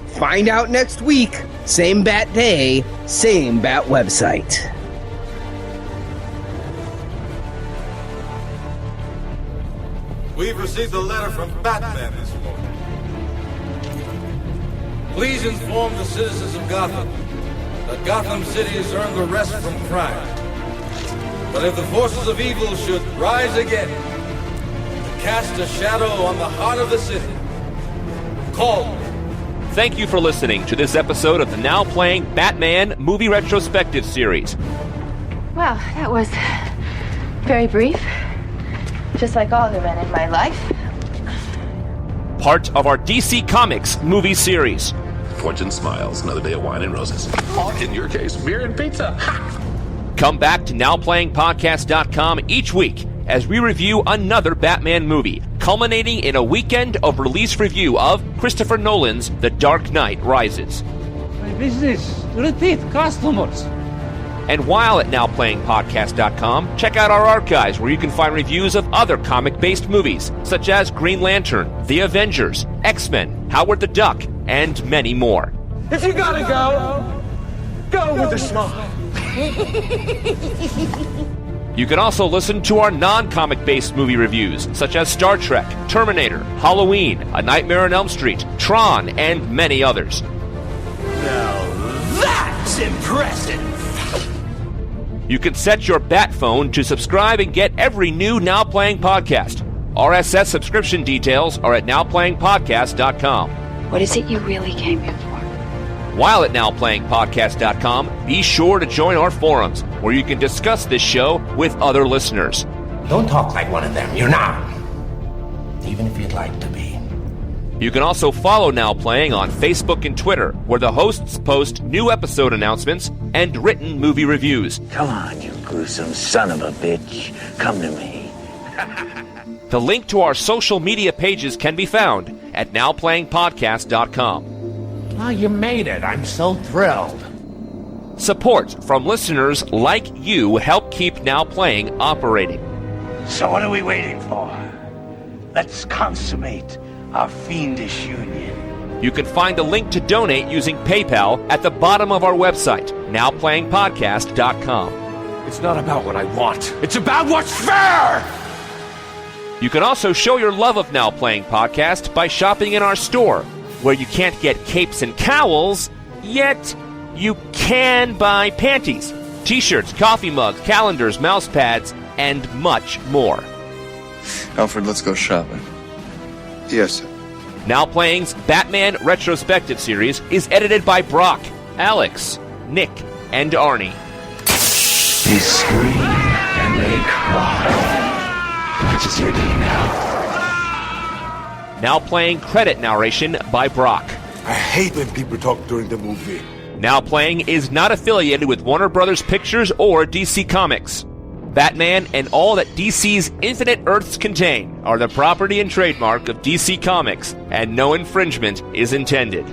Find out next week. Same bat day, same bat website. We've received a letter from Batman this morning. Please inform the citizens of Gotham that Gotham City has earned the rest from crime. But if the forces of evil should rise again and cast a shadow on the heart of the city, call me. Thank you for listening to this episode of the Now Playing Batman Movie Retrospective Series. Well, that was very brief. Just like all the men in my life. Part of our DC Comics movie series. Fortune smiles, another day of wine and roses. Or in your case, beer and pizza. Ha! Come back to NowPlayingPodcast.com each week as we review another Batman movie, culminating in a weekend of release review of Christopher Nolan's The Dark Knight Rises. My business, repeat customers. And while at NowPlayingPodcast.com, check out our archives where you can find reviews of other comic-based movies, such as Green Lantern, The Avengers, X-Men, Howard the Duck, and many more. If you gotta go with a smile. You can also listen to our non-comic-based movie reviews, such as Star Trek, Terminator, Halloween, A Nightmare on Elm Street, Tron, and many others. Now that's impressive. You can set your Bat phone to subscribe and get every new Now Playing podcast. RSS subscription details are at nowplayingpodcast.com. What is it you really came here for? While at nowplayingpodcast.com, be sure to join our forums, where you can discuss this show with other listeners. Don't talk like one of them. You're not. Even if you'd like to be. You can also follow Now Playing on Facebook and Twitter, where the hosts post new episode announcements and written movie reviews. Come on, you gruesome son of a bitch. Come to me. The link to our social media pages can be found at nowplayingpodcast.com. Oh, you made it. I'm so thrilled. Support from listeners like you help keep Now Playing operating. So what are we waiting for? Let's consummate our fiendish union. You can find a link to donate using PayPal at the bottom of our website, nowplayingpodcast.com. It's not about what I want. It's about what's fair! You can also show your love of Now Playing Podcast by shopping in our store, where you can't get capes and cowls, yet you can buy panties, t-shirts, coffee mugs, calendars, mouse pads, and much more. Alfred, let's go shopping. Yes, sir. Now Playing's Batman Retrospective series is edited by Brock, Alex, Nick, and Arnie. They scream and they cry. What is your day now? Now Playing credit narration by Brock. I hate when people talk during the movie. Now Playing is not affiliated with Warner Brothers Pictures or DC Comics. Batman and all that DC's Infinite Earths contain are the property and trademark of DC Comics, and no infringement is intended.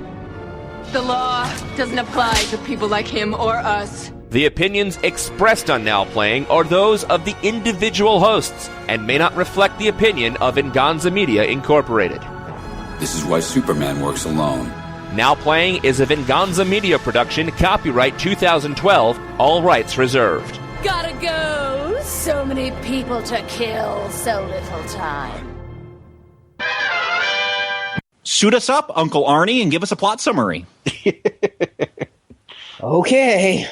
The law doesn't apply to people like him or us. The opinions expressed on Now Playing are those of the individual hosts and may not reflect the opinion of Venganza Media Incorporated. This is why Superman works alone. Now Playing is a Venganza Media production, copyright 2012, all rights reserved. Gotta go! So many people to kill, so little time. Suit us up, Uncle Arnie, and give us a plot summary. Okay.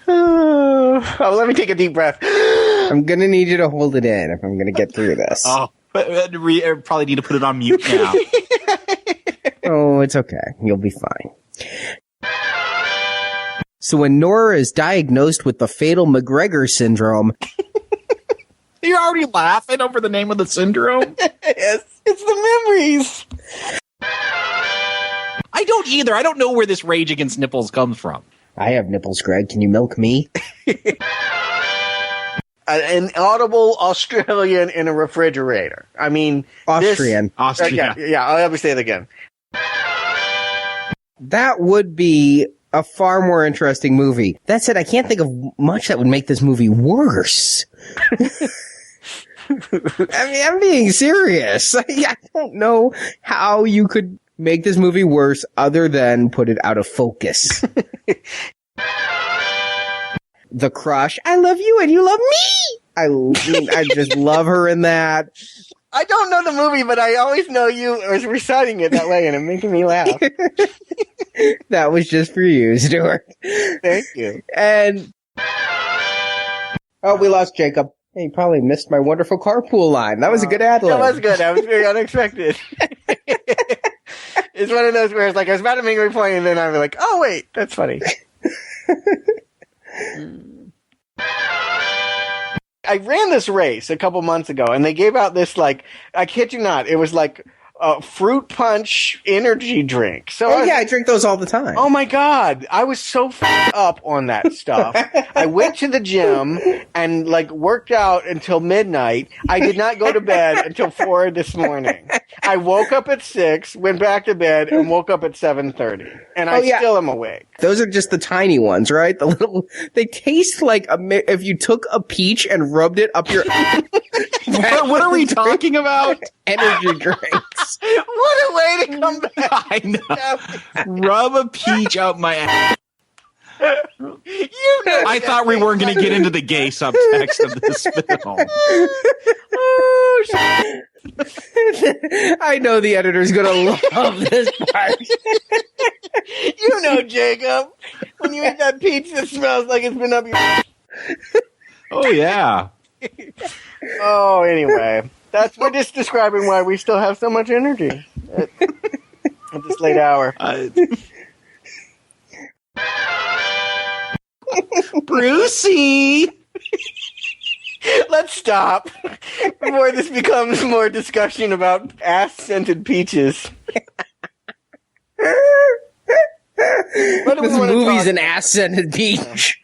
Let me take a deep breath. I'm gonna need you to hold it in if I'm gonna get through this. Oh, I probably need to put it on mute now. Oh, it's okay. You'll be fine. So when Nora is diagnosed with the fatal McGregor syndrome... You're already laughing over the name of the syndrome? Yes, it's the memories. I don't either. I don't know where this rage against nipples comes from. I have nipples, Greg. Can you milk me? An audible Australian in a refrigerator. I mean... Austrian. Austria. Yeah, I'll have to say it again. That would be a far more interesting movie. That said, I can't think of much that would make this movie worse. I mean, I'm being serious. I don't know how you could make this movie worse other than put it out of focus. The crush. I love you and you love me. I just love her in that. I don't know the movie, but I always know you was reciting it that way, and it making me laugh. That was just for you, Stuart. Thank you. And we lost Jacob. He probably missed my wonderful carpool line. That was a good ad-lib. That was good. That was very unexpected. It's one of those where it's like I was about to make a point, and then I was like, "Oh wait, that's funny." I ran this race a couple months ago, and they gave out this, like, I kid you not, it was like a fruit punch energy drink. So I drink those all the time. Oh my God. I was so up on that stuff. I went to the gym and like worked out until midnight. I did not go to bed until 4 this morning. I woke up at 6, went back to bed, and woke up at 7:30. And I still am awake. Those are just the tiny ones, right? The little, they taste like if you took a peach and rubbed it up your... What are we talking about? Energy drinks. What a way to come back. I know. Rub a peach up my ass. I thought we weren't going to get into the gay subtext of this film. Oh, shit. I know the editor's gonna love this part. You know, Jacob, when you eat that peach that smells like it's been up your... Oh, yeah. Oh, anyway. We're just describing why we still have so much energy at this late hour. Brucey! Let's stop before this becomes more discussion about ass-scented peaches. This movie's an ass-scented peach.